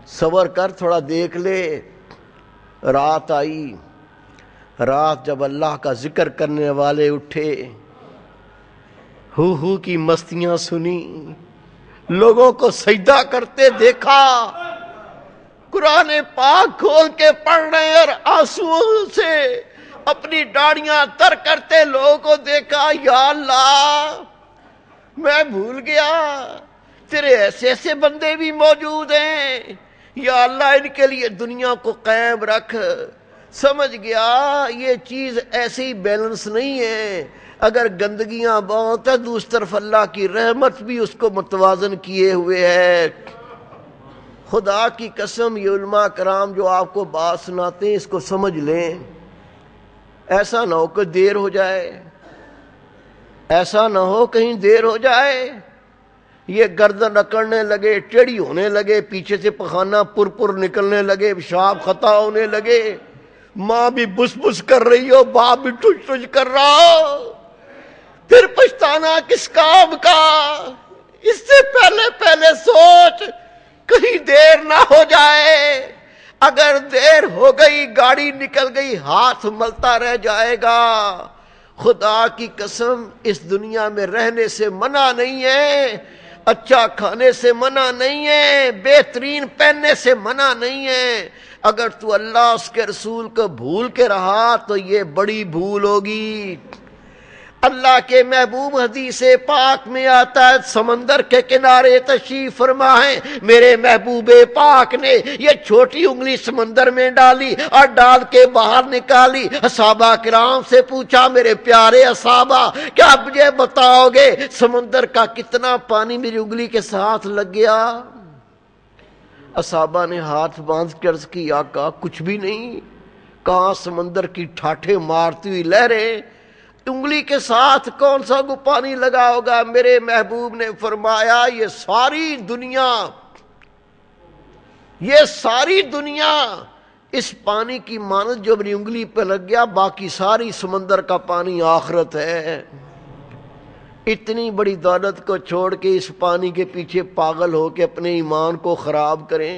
صبر کر، تھوڑا دیکھ لے۔ رات آئی، رات جب اللہ کا ذکر کرنے والے اٹھے، ہو کی مستیاں سنی، لوگوں کو سجدہ کرتے دیکھا، قرآن پاک کھول کے پڑھ رہے ہیں اور آنسوؤں سے اپنی داڑیاں تر کرتے لوگوں کو دیکھا۔ یا اللہ میں بھول گیا تیرے ایسے ایسے بندے بھی موجود ہیں، یا اللہ ان کے لیے دنیا کو قائم رکھ۔ سمجھ گیا یہ چیز ایسے ہی بیلنس نہیں ہے، اگر گندگیاں بہت ہے دوسری طرف اللہ کی رحمت بھی اس کو متوازن کیے ہوئے ہے۔ خدا کی قسم یہ علماء کرام جو آپ کو بات سناتے ہیں اس کو سمجھ لیں، ایسا نہ ہو کہ دیر ہو جائے، ایسا نہ ہو کہیں دیر ہو جائے، یہ گردن اکڑنے لگے، ٹیڑھی ہونے لگے، پیچھے سے پخانہ پر نکلنے لگے، پیشاب خطا ہونے لگے، ماں بھی بس بس کر رہی ہو، باپ بھی ٹچ ٹچ کر رہا ہو، پھر پچھتانا کس کام کا؟ اس سے پہلے سوچ کہیں دیر نہ ہو جائے۔ اگر دیر ہو گئی، گاڑی نکل گئی، ہاتھ ملتا رہ جائے گا۔ خدا کی قسم اس دنیا میں رہنے سے منع نہیں ہے، اچھا کھانے سے منع نہیں ہے، بہترین پہننے سے منع نہیں ہے، اگر تو اللہ اس کے رسول کو بھول کے رہا تو یہ بڑی بھول ہوگی۔ اللہ کے محبوب حدیث پاک میں آتا ہے سمندر کے کنارے تشریف فرما ہے، میرے محبوب پاک نے یہ چھوٹی انگلی سمندر میں ڈالی اور ڈال کے باہر نکالی۔ صحابہ کرام سے پوچھا میرے پیارے صحابہ کیا مجھے بتاؤ گے سمندر کا کتنا پانی میری انگلی کے ساتھ لگ گیا؟ صحابہ نے ہاتھ باندھ کے عرض کی آقا کچھ بھی نہیں، کہاں سمندر کی ٹھاٹھیں مارتی ہوئی لہریں، انگلی کے ساتھ کون سا کو پانی لگا ہوگا؟ میرے محبوب نے فرمایا یہ ساری دنیا اس پانی کی مانند جو میری انگلی پہ لگ گیا، باقی ساری سمندر کا پانی آخرت ہے۔ اتنی بڑی دولت کو چھوڑ کے اس پانی کے پیچھے پاگل ہو کے اپنے ایمان کو خراب کریں،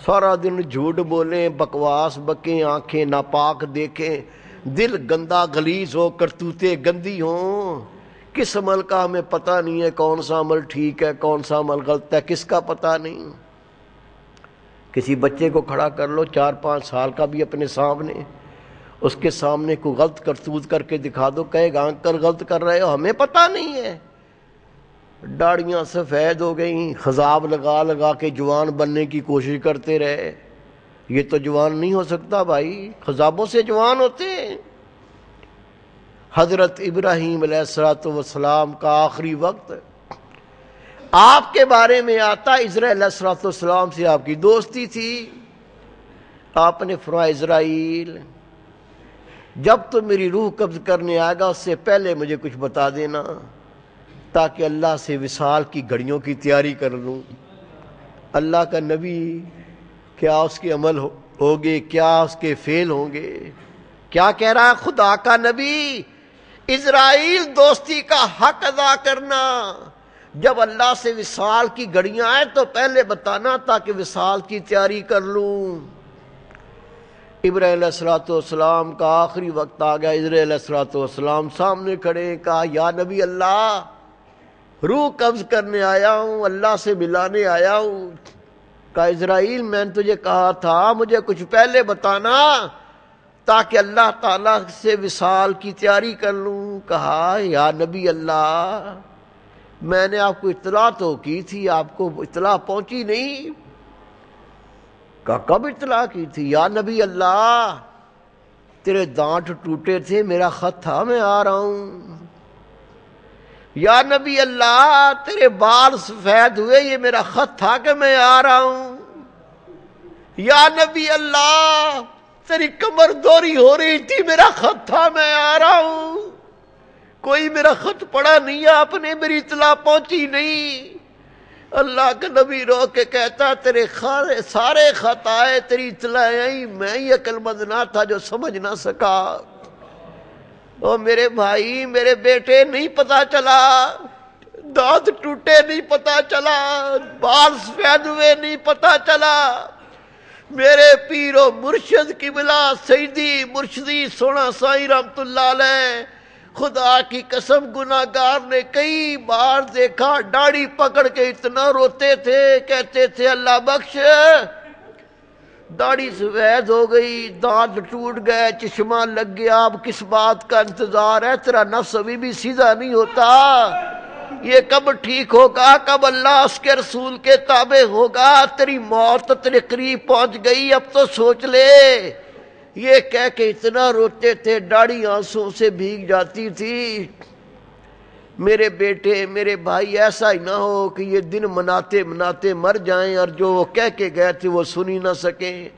سارا دن جھوٹ بولیں، بکواس بکیں، آنکھیں ناپاک دیکھیں، دل گندا غلیظ ہو، کرتوتیں گندی ہوں۔ کس عمل کا ہمیں پتہ نہیں ہے، کون سا عمل ٹھیک ہے کون سا عمل غلط ہے، کس کا پتہ نہیں۔ کسی بچے کو کھڑا کر لو 4-5 سال کا بھی اپنے سامنے، اس کے سامنے کوئی غلط کرتوت کر کے دکھا دو، کہے گا انکل غلط کر رہے ہو، ہمیں پتہ نہیں ہے۔ داڑیاں سفید ہو گئیں، خضاب لگا لگا کے جوان بننے کی کوشش کرتے رہے، یہ تو جوان نہیں ہو سکتا بھائی، خضابوں سے جوان ہوتے ہیں۔ حضرت ابراہیم علیہ السلام کا آخری وقت آپ کے بارے میں آتا، اسرائیل علیہ السلام سے آپ کی دوستی تھی، آپ نے فرمایا اسرائیل جب تو میری روح قبض کرنے آئے گا اس سے پہلے مجھے کچھ بتا دینا تاکہ اللہ سے وصال کی گھڑیوں کی تیاری کر لوں۔ اللہ کا نبی کیا اس کے عمل ہوگے، کیا اس کے فعل ہوں گے؟ کیا کہہ رہا ہے خدا کا نبی؟ اسرائیل دوستی کا حق ادا کرنا، جب اللہ سے وصال کی گھڑیاں آئیں تو پہلے بتانا تاکہ وصال کی تیاری کر لوں۔ ابراہیم علیہ السلام کا آخری وقت آ گیا، اسرائیل علیہ السلام سامنے کھڑے، کہا یا نبی اللہ روح قبض کرنے آیا ہوں، اللہ سے ملانے آیا ہوں۔ کہا اسرائیل میں نے تجھے کہا تھا مجھے کچھ پہلے بتانا تاکہ اللہ تعالیٰ سے وصال کی تیاری کر لوں۔ کہا یا نبی اللہ میں نے آپ کو اطلاع تو کی تھی، آپ کو اطلاع پہنچی نہیں۔ کہا کب اطلاع کی تھی؟ یا نبی اللہ تیرے دانت ٹوٹے تھے، میرا خط تھا میں آ رہا ہوں۔ یا نبی اللہ تیرے بال سفید ہوئے، یہ میرا خط تھا کہ میں آ رہا ہوں۔ یا نبی اللہ تیری کمر دوری ہو رہی تھی، میرا خط تھا میں آ رہا ہوں۔ کوئی میرا خط پڑھا نہیں، آپ نے میری اطلاع پہنچی نہیں۔ اللہ کا نبی رو کے کہتا تیرے سارے خط آئے، تیری اطلاع آئی، میں ہی عقل مند نہ تھا جو سمجھ نہ سکا۔ او میرے بھائی میرے بیٹے نہیں پتا چلا، دانت ٹوٹے نہیں پتا چلا، بال سفید ہوئے نہیں پتا چلا۔ میرے پیر و مرشد قبلہ سیدی مرشدی سونا سائی رحمت اللہ علیہ، خدا کی قسم گناہگار نے کئی بار دیکھا داڑھی پکڑ کے اتنا روتے تھے، کہتے تھے اللہ بخش، داڑھی سفید ہو گئی، دانت ٹوٹ گئے، چشمہ لگ گیا، اب کس بات کا انتظار ہے؟ تیرا نفس ابھی بھی سیدھا نہیں ہوتا، یہ کب ٹھیک ہوگا؟ کب اللہ اس کے رسول کے تابع ہوگا؟ تیری موت تیرے قریب پہنچ گئی، اب تو سوچ لے۔ یہ کہہ کے اتنا روتے تھے، داڑھی آنسوں سے بھیگ جاتی تھی۔ میرے بیٹے میرے بھائی ایسا ہی نہ ہو کہ یہ دن مناتے مناتے مر جائیں اور جو وہ کہہ کے گئے تھے وہ سنی نہ سکیں۔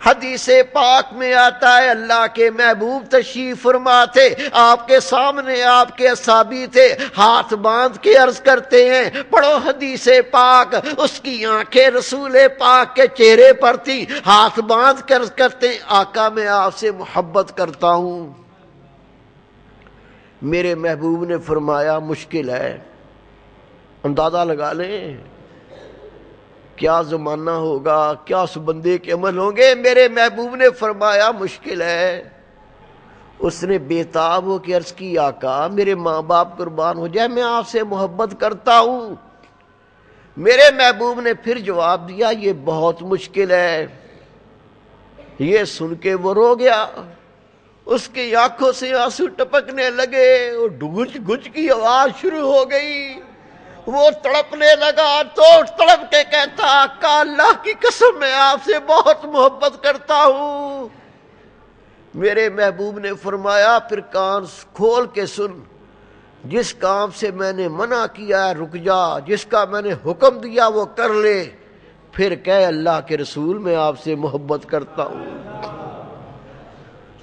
حدیث پاک میں آتا ہے اللہ کے محبوب تشریف فرما تھے، آپ کے سامنے آپ کے اصحابی تھے، ہاتھ باندھ کے عرض کرتے ہیں پڑھو حدیث پاک، اس کی آنکھیں رسول پاک کے چہرے پر تھی، ہاتھ باندھ کے عرض کرتے ہیں آقا میں آپ سے محبت کرتا ہوں۔ میرے محبوب نے فرمایا مشکل ہے، اندازہ لگا لیں کیا زمانہ ہوگا، کیا اس بندے کے عمل ہوں گے۔ میرے محبوب نے فرمایا مشکل ہے۔ اس نے بےتاب ہو کے عرض کی آقا میرے ماں باپ قربان ہو جائے، میں آپ سے محبت کرتا ہوں۔ میرے محبوب نے پھر جواب دیا یہ بہت مشکل ہے۔ یہ سن کے وہ رو گیا، اس کی آنکھوں سے آنسو ٹپکنے لگے، وہ گچ گچ کی آواز شروع ہو گئی، وہ تڑپنے لگا تو تڑپ کے کہتا آقا اللہ کی قسم میں آپ سے بہت محبت کرتا ہوں۔ میرے محبوب نے فرمایا پھر کان کھول کے سن، جس کام سے میں نے منع کیا ہے رک جا، جس کا میں نے حکم دیا وہ کر لے، پھر کہے اللہ کے رسول میں آپ سے محبت کرتا ہوں۔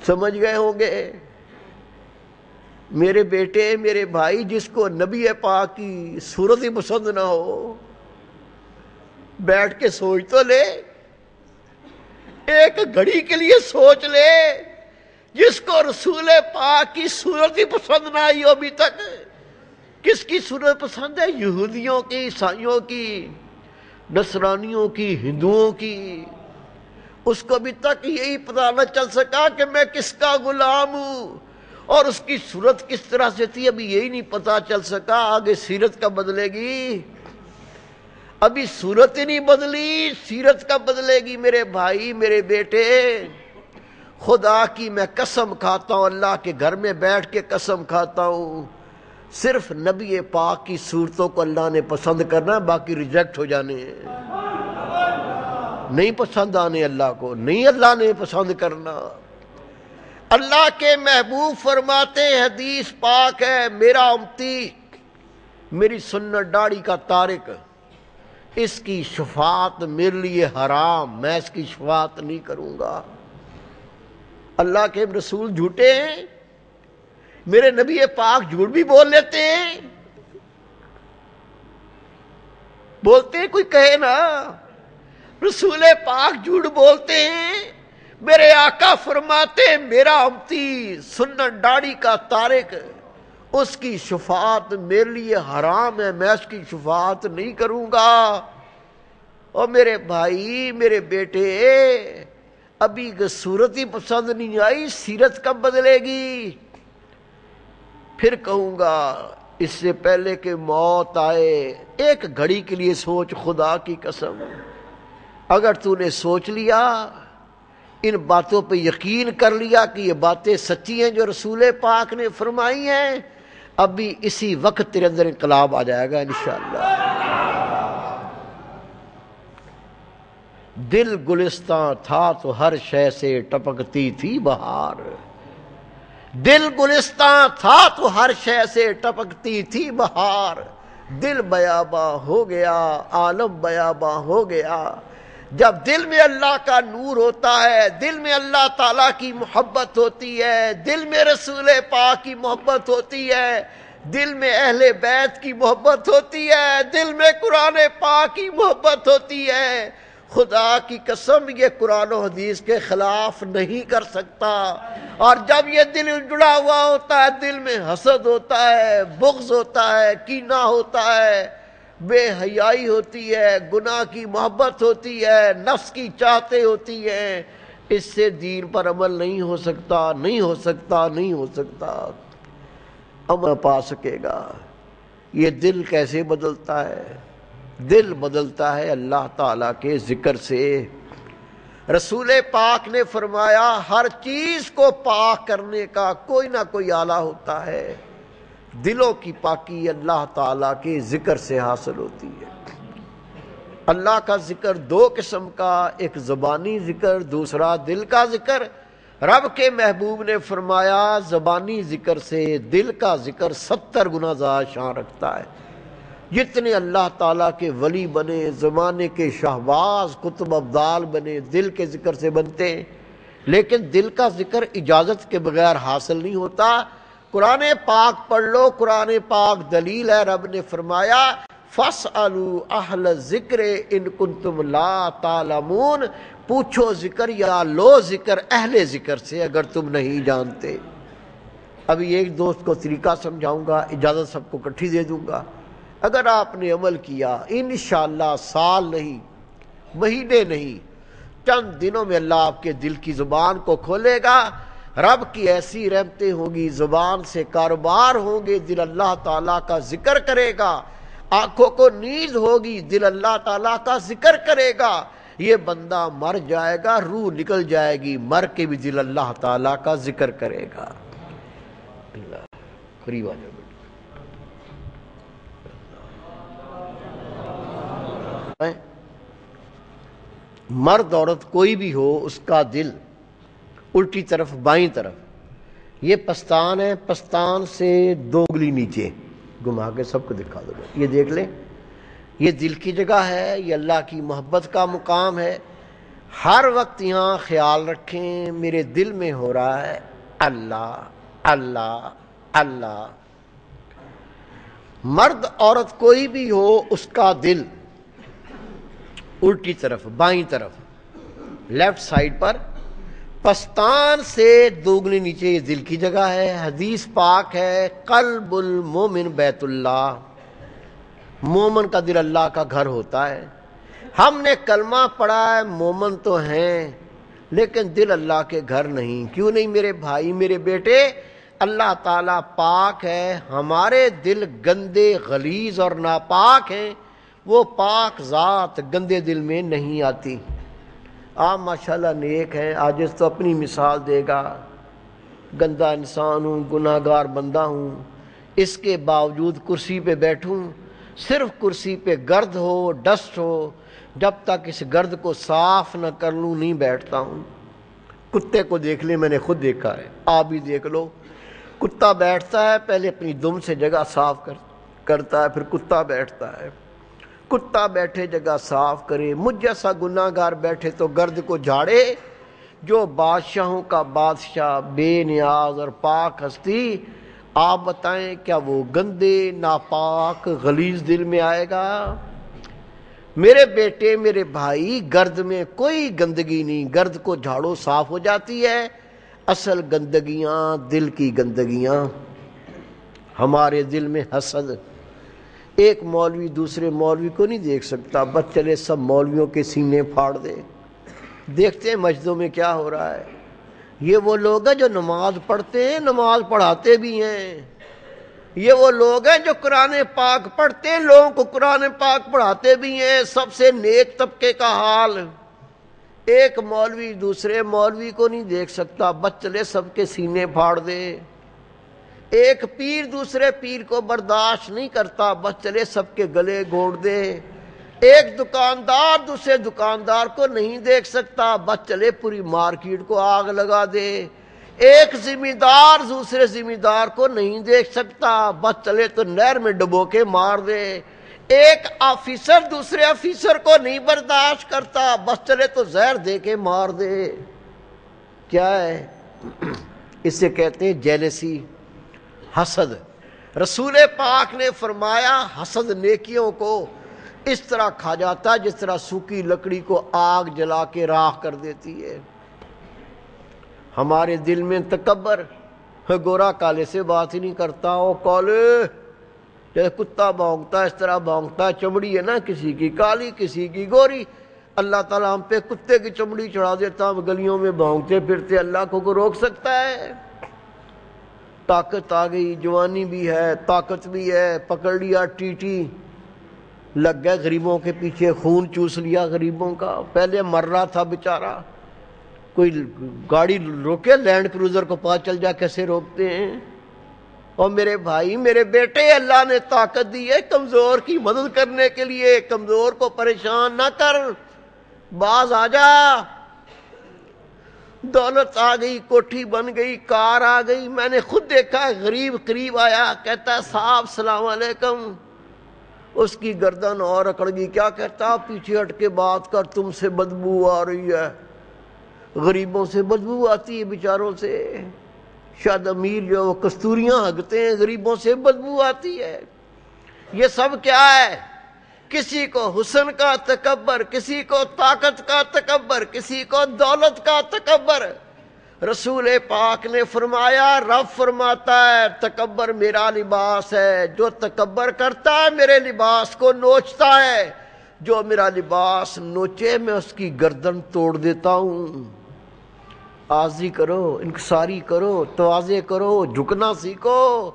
سمجھ گئے ہوں گے میرے بیٹے میرے بھائی، جس کو نبی پاک کی صورت ہی پسند نہ ہو بیٹھ کے سوچ تو لے، ایک گھڑی کے لیے سوچ لے، جس کو رسول پاک کی صورت ہی پسند نہ آئی ہو ابھی تک۔ کس کی صورت پسند ہے؟ یہودیوں کی، عیسائیوں کی، نصرانیوں کی، ہندوؤں کی۔ اس کو ابھی تک یہی پتہ نہ چل سکا کہ میں کس کا غلام ہوں اور اس کی صورت کس طرح سے تھی، ابھی یہی نہیں پتہ چل سکا۔ آگے سیرت کب بدلے گی؟ ابھی صورت ہی نہیں بدلی، سیرت کب بدلے گی؟ میرے بھائی میرے بیٹے، خدا کی میں قسم کھاتا ہوں، اللہ کے گھر میں بیٹھ کے قسم کھاتا ہوں، صرف نبی پاک کی صورتوں کو اللہ نے پسند کرنا، باقی ریجیکٹ ہو جانے ہیں، نہیں پسند آنے اللہ کو، نہیں اللہ نے پسند کرنا۔ اللہ کے محبوب فرماتے حدیث پاک ہے، میرا امتی میری سنت داڑھی کا تارک، اس کی شفاعت میرے لیے حرام، میں اس کی شفاعت نہیں کروں گا۔ اللہ کے رسول جھوٹے ہیں؟ میرے نبی پاک جھوٹ بھی بول لیتے ہیں؟ بولتے ہیں؟ کوئی کہے نا رسول پاک جھوٹ بولتے ہیں؟ میرے آقا فرماتے میرا امتی سنت داڑھی کا تارک، اس کی شفاعت میرے لیے حرام ہے، میں اس کی شفاعت نہیں کروں گا۔ اور میرے بھائی میرے بیٹے، ابھی صورت ہی پسند نہیں آئی، سیرت کب بدلے گی؟ پھر کہوں گا اس سے پہلے کہ موت آئے ایک گھڑی کے لیے سوچ، خدا کی قسم اگر تو نے سوچ لیا، ان باتوں پہ یقین کر لیا کہ یہ باتیں سچی ہیں جو رسول پاک نے فرمائی ہیں، ابھی اسی وقت تیرے اندر انقلاب آ جائے گا انشاءاللہ۔ دل گلستان تھا تو ہر شے سے ٹپکتی تھی بہار، دل گلستان تھا تو ہر شے سے ٹپکتی تھی بہار، دل بیاباں ہو گیا عالم بیاباں ہو گیا۔ جب دل میں اللہ کا نور ہوتا ہے، دل میں اللہ تعالیٰ کی محبت ہوتی ہے، دل میں رسول پاک کی محبت ہوتی ہے، دل میں اہل بیت کی محبت ہوتی ہے، دل میں قرآن پاک کی محبت ہوتی ہے، خدا کی قسم یہ قرآن و حدیث کے خلاف نہیں کر سکتا۔ اور جب یہ دل جڑا ہوا ہوتا ہے، دل میں حسد ہوتا ہے، بغض ہوتا ہے، کینہ ہوتا ہے، بے حیائی ہوتی ہے، گناہ کی محبت ہوتی ہے، نفس کی چاہتے ہوتی ہیں، اس سے دین پر عمل نہیں ہو سکتا، نہیں ہو سکتا، نہیں ہو سکتا، عمل پا سکے گا۔ یہ دل کیسے بدلتا ہے؟ دل بدلتا ہے اللہ تعالیٰ کے ذکر سے۔ رسول پاک نے فرمایا ہر چیز کو پاک کرنے کا کوئی نہ کوئی آلہ ہوتا ہے، دلوں کی پاکی اللہ تعالیٰ کے ذکر سے حاصل ہوتی ہے۔ اللہ کا ذکر دو قسم کا، ایک زبانی ذکر، دوسرا دل کا ذکر۔ رب کے محبوب نے فرمایا زبانی ذکر سے دل کا ذکر 70 گنا زیادہ شان رکھتا ہے۔ جتنے اللہ تعالیٰ کے ولی بنے، زمانے کے شہباز قطب ابدال بنے، دل کے ذکر سے بنتے ہیں، لیکن دل کا ذکر اجازت کے بغیر حاصل نہیں ہوتا۔ قرآن پاک پڑھ لو، قرآن پاک دلیل ہے۔ رب نے فرمایا فَاسْأَلُوا أَهْلَ الذِّكْرِ إِن كُنتُمْ لَا تَعْلَمُونَ، پوچھو ذکر یا لو ذکر اہل ذکر سے اگر تم نہیں جانتے۔ ابھی ایک دوست کو طریقہ سمجھاؤں گا، اجازت سب کو اکٹھی دے دوں گا۔ اگر آپ نے عمل کیا انشاءاللہ سال نہیں، مہینے نہیں، چند دنوں میں اللہ آپ کے دل کی زبان کو کھولے گا۔ رب کی ایسی رحمتیں ہوں گی، زبان سے کاروبار ہوں گے، دل اللہ تعالیٰ کا ذکر کرے گا۔ آنکھوں کو نیند ہوگی، دل اللہ تعالیٰ کا ذکر کرے گا۔ یہ بندہ مر جائے گا، روح نکل جائے گی، مر کے بھی دل اللہ تعالیٰ کا ذکر کرے گا۔ اللہ قریب آ جاؤ بیٹا۔ مرد عورت کوئی بھی ہو، اس کا دل الٹی طرف بائیں طرف، یہ پستان ہے، پستان سے 2 انگلی نیچے گھما کے سب کو دکھا دو، یہ دیکھ لیں، یہ دل کی جگہ ہے، یہ اللہ کی محبت کا مقام ہے۔ ہر وقت یہاں خیال رکھیں میرے دل میں ہو رہا ہے اللہ اللہ اللہ۔ مرد عورت کوئی بھی ہو، اس کا دل الٹی طرف بائیں طرف لیفٹ سائڈ پر، پستان سے 2 انگلی نیچے، یہ دل کی جگہ ہے۔ حدیث پاک ہے قلب المومن بیت اللہ، مومن کا دل اللہ کا گھر ہوتا ہے۔ ہم نے کلمہ پڑھا ہے، مومن تو ہیں لیکن دل اللہ کے گھر نہیں۔ کیوں نہیں میرے بھائی میرے بیٹے؟ اللہ تعالیٰ پاک ہے، ہمارے دل گندے غلیظ اور ناپاک ہیں، وہ پاک ذات گندے دل میں نہیں آتی۔ آپ ماشاءاللہ نیک ہیں، عاجز تو اپنی مثال دے گا، گندا انسان ہوں، گناہ گار بندہ ہوں، اس کے باوجود کرسی پہ بیٹھوں، صرف کرسی پہ گرد ہو ڈسٹ ہو، جب تک اس گرد کو صاف نہ کر لوں نہیں بیٹھتا ہوں۔ کتے کو دیکھ لیں، میں نے خود دیکھا ہے، آپ بھی دیکھ لو، کتا بیٹھتا ہے پہلے اپنی دم سے جگہ صاف کرتا ہے، پھر کتا بیٹھتا ہے۔ کتا بیٹھے جگہ صاف کرے، مجھ جیسا گناہ گار بیٹھے تو گرد کو جھاڑے۔ جو بادشاہوں کا بادشاہ، بے نیاز اور پاک ہستی، آپ بتائیں کیا وہ گندے ناپاک غلیظ دل میں آئے گا؟ میرے بیٹے میرے بھائی، گرد میں کوئی گندگی نہیں، گرد کو جھاڑو صاف ہو جاتی ہے۔ اصل گندگیاں دل کی گندگیاں، ہمارے دل میں حسد۔ ایک مولوی دوسرے مولوی کو نہیں دیکھ سکتا، بس چلے سب مولویوں کے سینے پھاڑ دے۔ دیکھتے ہیں مسجدوں میں کیا ہو رہا ہے، یہ وہ لوگ ہیں جو نماز پڑھتے ہیں، نماز پڑھاتے بھی ہیں، یہ وہ لوگ ہیں جو قرآن پاک پڑھتے ہیں، لوگوں کو قرآن پاک پڑھاتے بھی ہیں۔ سب سے نیک طبقے کا حال، ایک مولوی دوسرے مولوی کو نہیں دیکھ سکتا، بس چلے سب کے سینے پھاڑ دے۔ ایک پیر دوسرے پیر کو برداشت نہیں کرتا، بس چلے سب کے گلے گھونٹ دے۔ ایک دکاندار دوسرے دکاندار کو نہیں دیکھ سکتا، بس چلے پوری مارکیٹ کو آگ لگا دے۔ ایک ذمہ دار دوسرے ذمہ دار کو نہیں دیکھ سکتا، بس چلے تو نہر میں ڈبو کے مار دے۔ ایک آفیسر دوسرے آفیسر کو نہیں برداشت کرتا، بس چلے تو زہر دے کے مار دے۔ کیا ہے؟ اسے کہتے ہیں جیلسی، حسد۔ رسول پاک نے فرمایا حسد نیکیوں کو اس طرح کھا جاتا ہے جس طرح سوکھی لکڑی کو آگ جلا کے راکھ کر دیتی ہے۔ ہمارے دل میں تکبر، گورا کالے سے بات ہی نہیں کرتا، وہ کالے جیسے کتا بھونکتا ہے اس طرح بھونکتا ہے، چمڑی ہے نا کسی کی کالی کسی کی گوری۔ اللہ تعالیٰ ہم پہ کتے کی چمڑی چڑھا دیتا، ہم گلیوں میں بھونکتے پھرتے، اللہ کو روک سکتا ہے؟ طاقت آ گئی، جوانی بھی ہے، طاقت بھی ہے، پکڑ لیا ٹیٹی، لگ گئے غریبوں کے پیچھے، خون چوس لیا غریبوں کا۔ پہلے مر رہا تھا بیچارہ، کوئی گاڑی روکے، لینڈ کروزر کو پتہ چل جائے کیسے روکتے ہیں۔ اور میرے بھائی میرے بیٹے، اللہ نے طاقت دی ہے کمزور کی مدد کرنے کے لیے، کمزور کو پریشان نہ کر، باز آ جا۔ دولت آ گئی، کوٹھی بن گئی، کار آ گئی، میں نے خود دیکھا، غریب قریب آیا، کہتا ہے صاحب السلام علیکم، اس کی گردن اور اکڑ گئی، کیا کہتا پیچھے ہٹ کے بات کر، تم سے بدبو آ رہی ہے۔ غریبوں سے بدبو آتی ہے بیچاروں سے، شاید امیر جو وہ کستوریاں ہگتے ہیں، غریبوں سے بدبو آتی ہے۔ یہ سب کیا ہے؟ کسی کو حسن کا تکبر، کسی کو طاقت کا تکبر، کسی کو دولت کا تکبر۔ رسول پاک نے فرمایا، رب فرماتا ہے تکبر میرا لباس ہے، جو تکبر کرتا ہے میرے لباس کو نوچتا ہے، جو میرا لباس نوچے میں اس کی گردن توڑ دیتا ہوں۔ عاجزی کرو، انکساری کرو، تواضع کرو، جھکنا سیکھو۔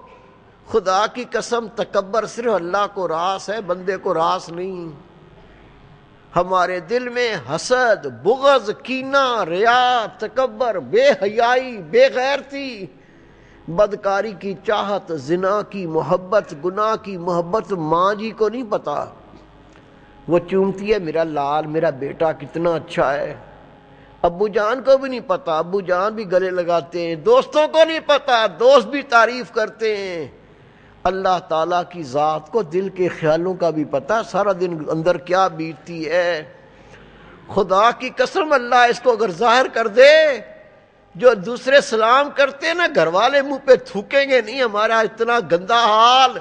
خدا کی قسم تکبر صرف اللہ کو راس ہے، بندے کو راس نہیں۔ ہمارے دل میں حسد، بغض، کینہ، ریا، تکبر، بے حیائی، بے غیرتی، بدکاری کی چاہت، زنا کی محبت، گناہ کی محبت ماں جی کو نہیں پتا، وہ چومتی ہے میرا لال، میرا بیٹا کتنا اچھا ہے۔ ابو جان کو بھی نہیں پتا، ابو جان بھی گلے لگاتے ہیں، دوستوں کو نہیں پتا، دوست بھی تعریف کرتے ہیں۔ اللہ تعالیٰ کی ذات کو دل کے خیالوں کا بھی پتا، سارا دن اندر کیا بیتتی ہے۔ خدا کی قسم اللہ اس کو اگر ظاہر کر دے، جو دوسرے سلام کرتے ہیں نا گھر والے منہ پہ تھوکیں گے نہیں ہمارا اتنا گندا حال۔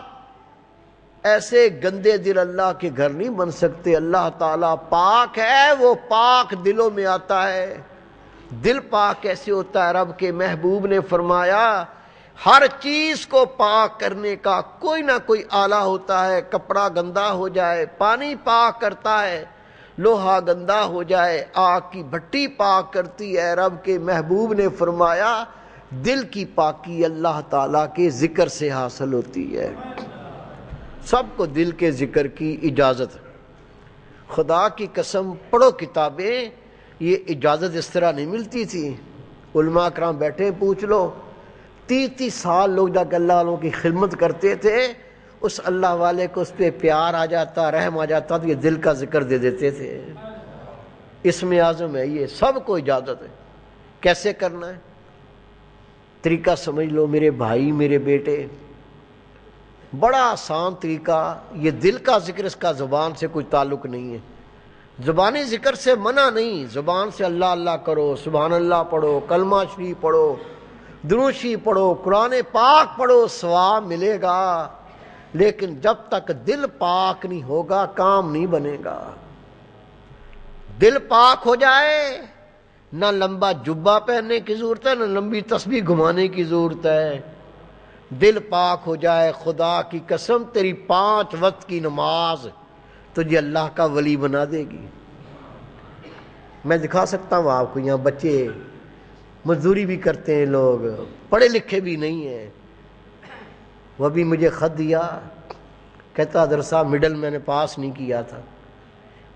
ایسے گندے دل اللہ کے گھر نہیں بن سکتے۔ اللہ تعالیٰ پاک ہے، وہ پاک دلوں میں آتا ہے۔ دل پاک کیسے ہوتا ہے؟ رب کے محبوب نے فرمایا ہر چیز کو پاک کرنے کا کوئی نہ کوئی آلہ ہوتا ہے۔ کپڑا گندا ہو جائے پانی پاک کرتا ہے، لوہا گندا ہو جائے آگ کی بھٹی پاک کرتی ہے۔ رب کے محبوب نے فرمایا دل کی پاکی اللہ تعالیٰ کے ذکر سے حاصل ہوتی ہے۔ سب کو دل کے ذکر کی اجازت، خدا کی قسم پڑھو کتابیں، یہ اجازت اس طرح نہیں ملتی تھی۔ علماء کرام بیٹھے پوچھ لو، 30 سال لوگ جا کے اللہ والوں کی خدمت کرتے تھے، اس اللہ والے کو اس پہ پیار آ جاتا، رحم آ جاتا تو یہ دل کا ذکر دے دیتے تھے۔ اسم اعظم ہے یہ، سب کو اجازت ہے۔ کیسے کرنا ہے طریقہ سمجھ لو میرے بھائی میرے بیٹے، بڑا آسان طریقہ۔ یہ دل کا ذکر اس کا زبان سے کوئی تعلق نہیں ہے، زبانی ذکر سے منع نہیں، زبان سے اللہ اللہ کرو، سبحان اللہ پڑھو، کلمہ شریف پڑھو، درود شریف پڑھو، قرآن پاک پڑھو، ثواب ملے گا۔ لیکن جب تک دل پاک نہیں ہوگا کام نہیں بنے گا۔ دل پاک ہو جائے نہ لمبا جبہ پہننے کی ضرورت ہے، نہ لمبی تسبیح گھمانے کی ضرورت ہے۔ دل پاک ہو جائے، خدا کی قسم تیری 5 وقت کی نماز تجھے اللہ کا ولی بنا دے گی۔ میں دکھا سکتا ہوں آپ کو، یہاں بچے مزدوری بھی کرتے ہیں، لوگ پڑھے لکھے بھی نہیں ہیں، وہ بھی مجھے خط دیا، کہتا حضرت صاحب مڈل میں نے پاس نہیں کیا تھا۔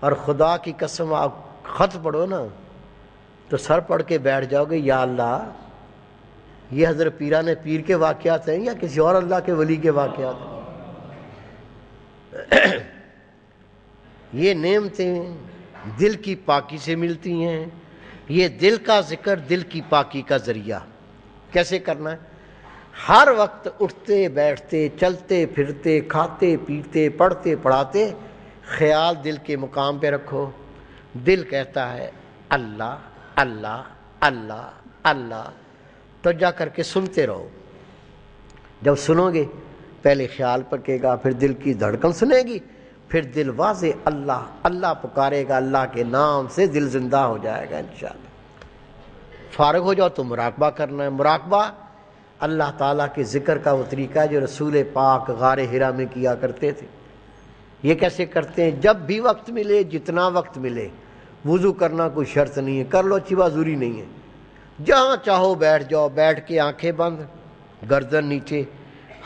اور خدا کی قسم آپ خط پڑھو نا تو سر پڑھ کے بیٹھ جاؤ گے، یا اللہ یہ حضرت پیران پیر کے واقعات ہیں یا کسی اور اللہ کے ولی کے واقعات ہیں؟ یہ نعمتیں دل کی پاکی سے ملتی ہیں۔ یہ دل کا ذکر دل کی پاکی کا ذریعہ۔ کیسے کرنا ہے؟ ہر وقت اٹھتے بیٹھتے چلتے پھرتے کھاتے پیتے پڑھتے پڑھاتے خیال دل کے مقام پہ رکھو۔ دل کہتا ہے اللہ اللہ اللہ اللہ، تو جا کر کے سنتے رہو۔ جب سنو گے پہلے خیال پکے گا، پھر دل کی دھڑکن سنے گی، پھر دل واضح اللہ اللہ پکارے گا، اللہ کے نام سے دل زندہ ہو جائے گا انشاءاللہ۔ فارغ ہو جاؤ تو مراقبہ کرنا ہے۔ مراقبہ اللہ تعالیٰ کے ذکر کا وہ طریقہ ہے جو رسول پاک غار حرا میں کیا کرتے تھے۔ یہ کیسے کرتے ہیں؟ جب بھی وقت ملے، جتنا وقت ملے، وضو کرنا کوئی شرط نہیں ہے، کر لو اچھی بات، ضروری نہیں ہے، جہاں چاہو بیٹھ جاؤ، بیٹھ کے آنکھیں بند، گردن نیچے،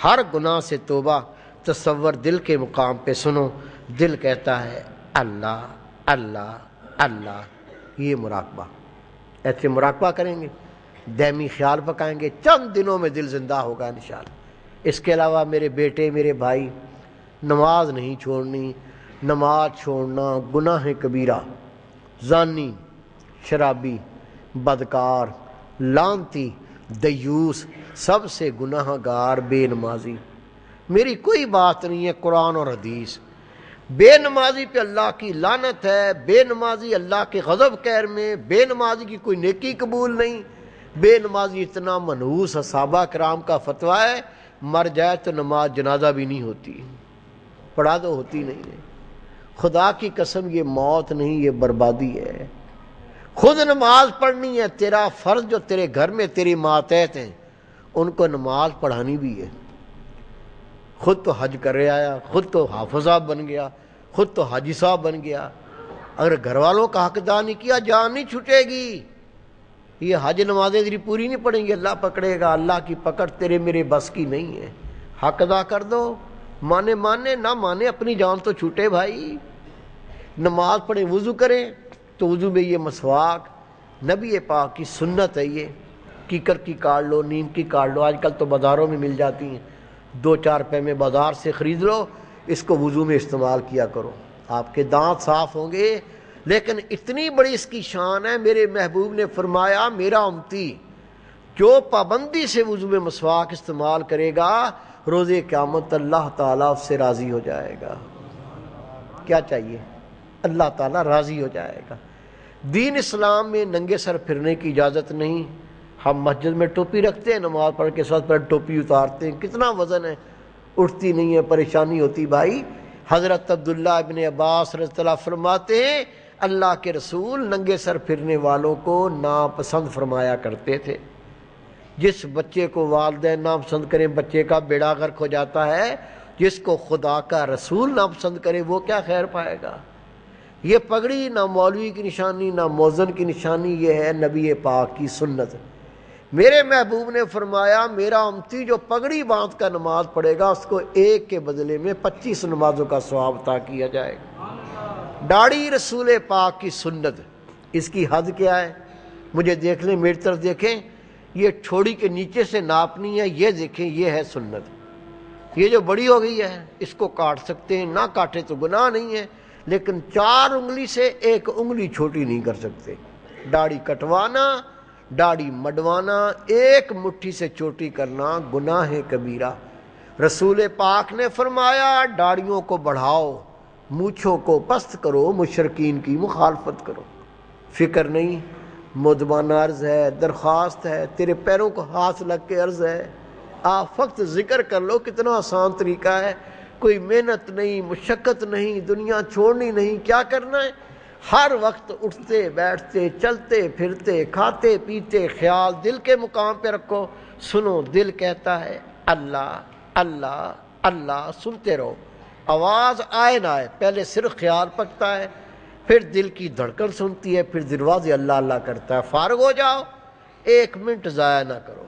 ہر گناہ سے توبہ، تصور دل کے مقام پہ سنو۔ دل کہتا ہے اللہ اللہ اللہ، یہ مراقبہ۔ ایسے مراقبہ کریں گے، دائمی خیال پکائیں گے، چند دنوں میں دل زندہ ہوگا انشاءاللہ۔ اس کے علاوہ میرے بیٹے میرے بھائی، نماز نہیں چھوڑنی۔ نماز چھوڑنا گناہ کبیرہ، زانی، شرابی، بدکار، لعنتی، دیوس، سب سے گناہ گار بے نمازی۔ میری کوئی بات نہیں ہے، قرآن اور حدیث۔ بے نمازی پہ اللہ کی لعنت ہے، بے نمازی اللہ کے غضب قہر میں، بے نمازی کی کوئی نیکی قبول نہیں۔ بے نمازی اتنا منحوس صحابہ کرام کا فتویٰ ہے، مر جائے تو نماز جنازہ بھی نہیں ہوتی، پڑھا تو ہوتی نہیں ہے۔ خدا کی قسم یہ موت نہیں، یہ بربادی ہے۔ خود نماز پڑھنی ہے، تیرا فرض جو تیرے گھر میں تیری ماتحت ہیں ان کو نماز پڑھانی بھی ہے۔ خود تو حج کر رہے آیا، خود تو حافظ صاحب بن گیا، خود تو حاجی صاحب بن گیا، اگر گھر والوں کا حق ادا نہیں کیا جان نہیں چھوٹے گی۔ یہ حج نمازیں تیری پوری نہیں پڑیں گی، اللہ پکڑے گا۔ اللہ کی پکڑ تیرے میرے بس کی نہیں ہے۔ حق ادا کر دو، مانے نہ مانے اپنی جان تو چھوٹے بھائی۔ نماز پڑھیں وضو کریں تو وضو میں یہ مسواک نبی پاک کی سنت ہے، یہ کیکر کی کاٹ لو، نیم کی کاٹ لو، آج کل تو بازاروں میں مل جاتی ہیں، 2-4 روپے میں بازار سے خرید لو، اس کو وضو میں استعمال کیا کرو، آپ کے دانت صاف ہوں گے۔ لیکن اتنی بڑی اس کی شان ہے، میرے محبوب نے فرمایا میرا امتی جو پابندی سے وضو میں مسواک استعمال کرے گا روز قیامت اللہ تعالیٰ اس سے راضی ہو جائے گا۔ کیا چاہیے؟ اللہ تعالیٰ راضی ہو جائے گا۔ دین اسلام میں ننگے سر پھرنے کی اجازت نہیں۔ ہم مسجد میں ٹوپی رکھتے ہیں، نماز پڑھ کے ساتھ پہلے ٹوپی اتارتے ہیں، کتنا وزن ہے، اٹھتی نہیں ہے، پریشانی ہوتی۔ بھائی حضرت عبداللہ ابن عباس رضی اللہ فرماتے ہیں اللہ کے رسول ننگے سر پھرنے والوں کو ناپسند فرمایا کرتے تھے۔ جس بچے کو والدین ناپسند کریں بچے کا بیڑا غرق ہو جاتا ہے، جس کو خدا کا رسول ناپسند کرے وہ کیا خیر پائے گا؟ یہ پگڑی نہ مولوی کی نشانی نہ موذن کی نشانی، یہ ہے نبی پاک کی سنت۔ میرے محبوب نے فرمایا میرا امتی جو پگڑی باندھ کر نماز پڑھے گا اس کو ایک کے بدلے میں 25 نمازوں کا ثواب عطا کیا جائے گا۔ داڑھی رسول پاک کی سنت، اس کی حد کیا ہے؟ مجھے دیکھ لیں، میری طرف دیکھیں، یہ ٹھوڑی کے نیچے سے ناپنی ہے، یہ دیکھیں یہ ہے سنت۔ یہ جو بڑی ہو گئی ہے اس کو کاٹ سکتے ہیں، نہ کاٹے تو گناہ نہیں ہے، لیکن 4 انگلی سے 1 انگلی چھوٹی نہیں کر سکتے۔ داڑھی کٹوانا، داڑھی مڈوانا، 1 مٹھی سے چھوٹی کرنا گناہ کبیرہ۔ رسول پاک نے فرمایا داڑھیوں کو بڑھاؤ، مونچھوں کو پست کرو، مشرکین کی مخالفت کرو۔ فکر نہیں، مدبانہ عرض ہے، درخواست ہے، تیرے پیروں کو ہاتھ لگ کے عرض ہے، آپ فقط ذکر کر لو، کتنا آسان طریقہ ہے، کوئی محنت نہیں، مشقت نہیں، دنیا چھوڑنی نہیں، کیا کرنا ہے؟ ہر وقت اٹھتے بیٹھتے چلتے پھرتے کھاتے پیتے خیال دل کے مقام پہ رکھو۔ سنو، دل کہتا ہے اللہ اللہ اللہ، سنتے رہو، آواز آئے نہ آئے، پہلے صرف خیال پکتا ہے، پھر دل کی دھڑکن سنتی ہے، پھر دروازے اللہ اللہ کرتا ہے۔ فارغ ہو جاؤ، 1 منٹ ضائع نہ کرو۔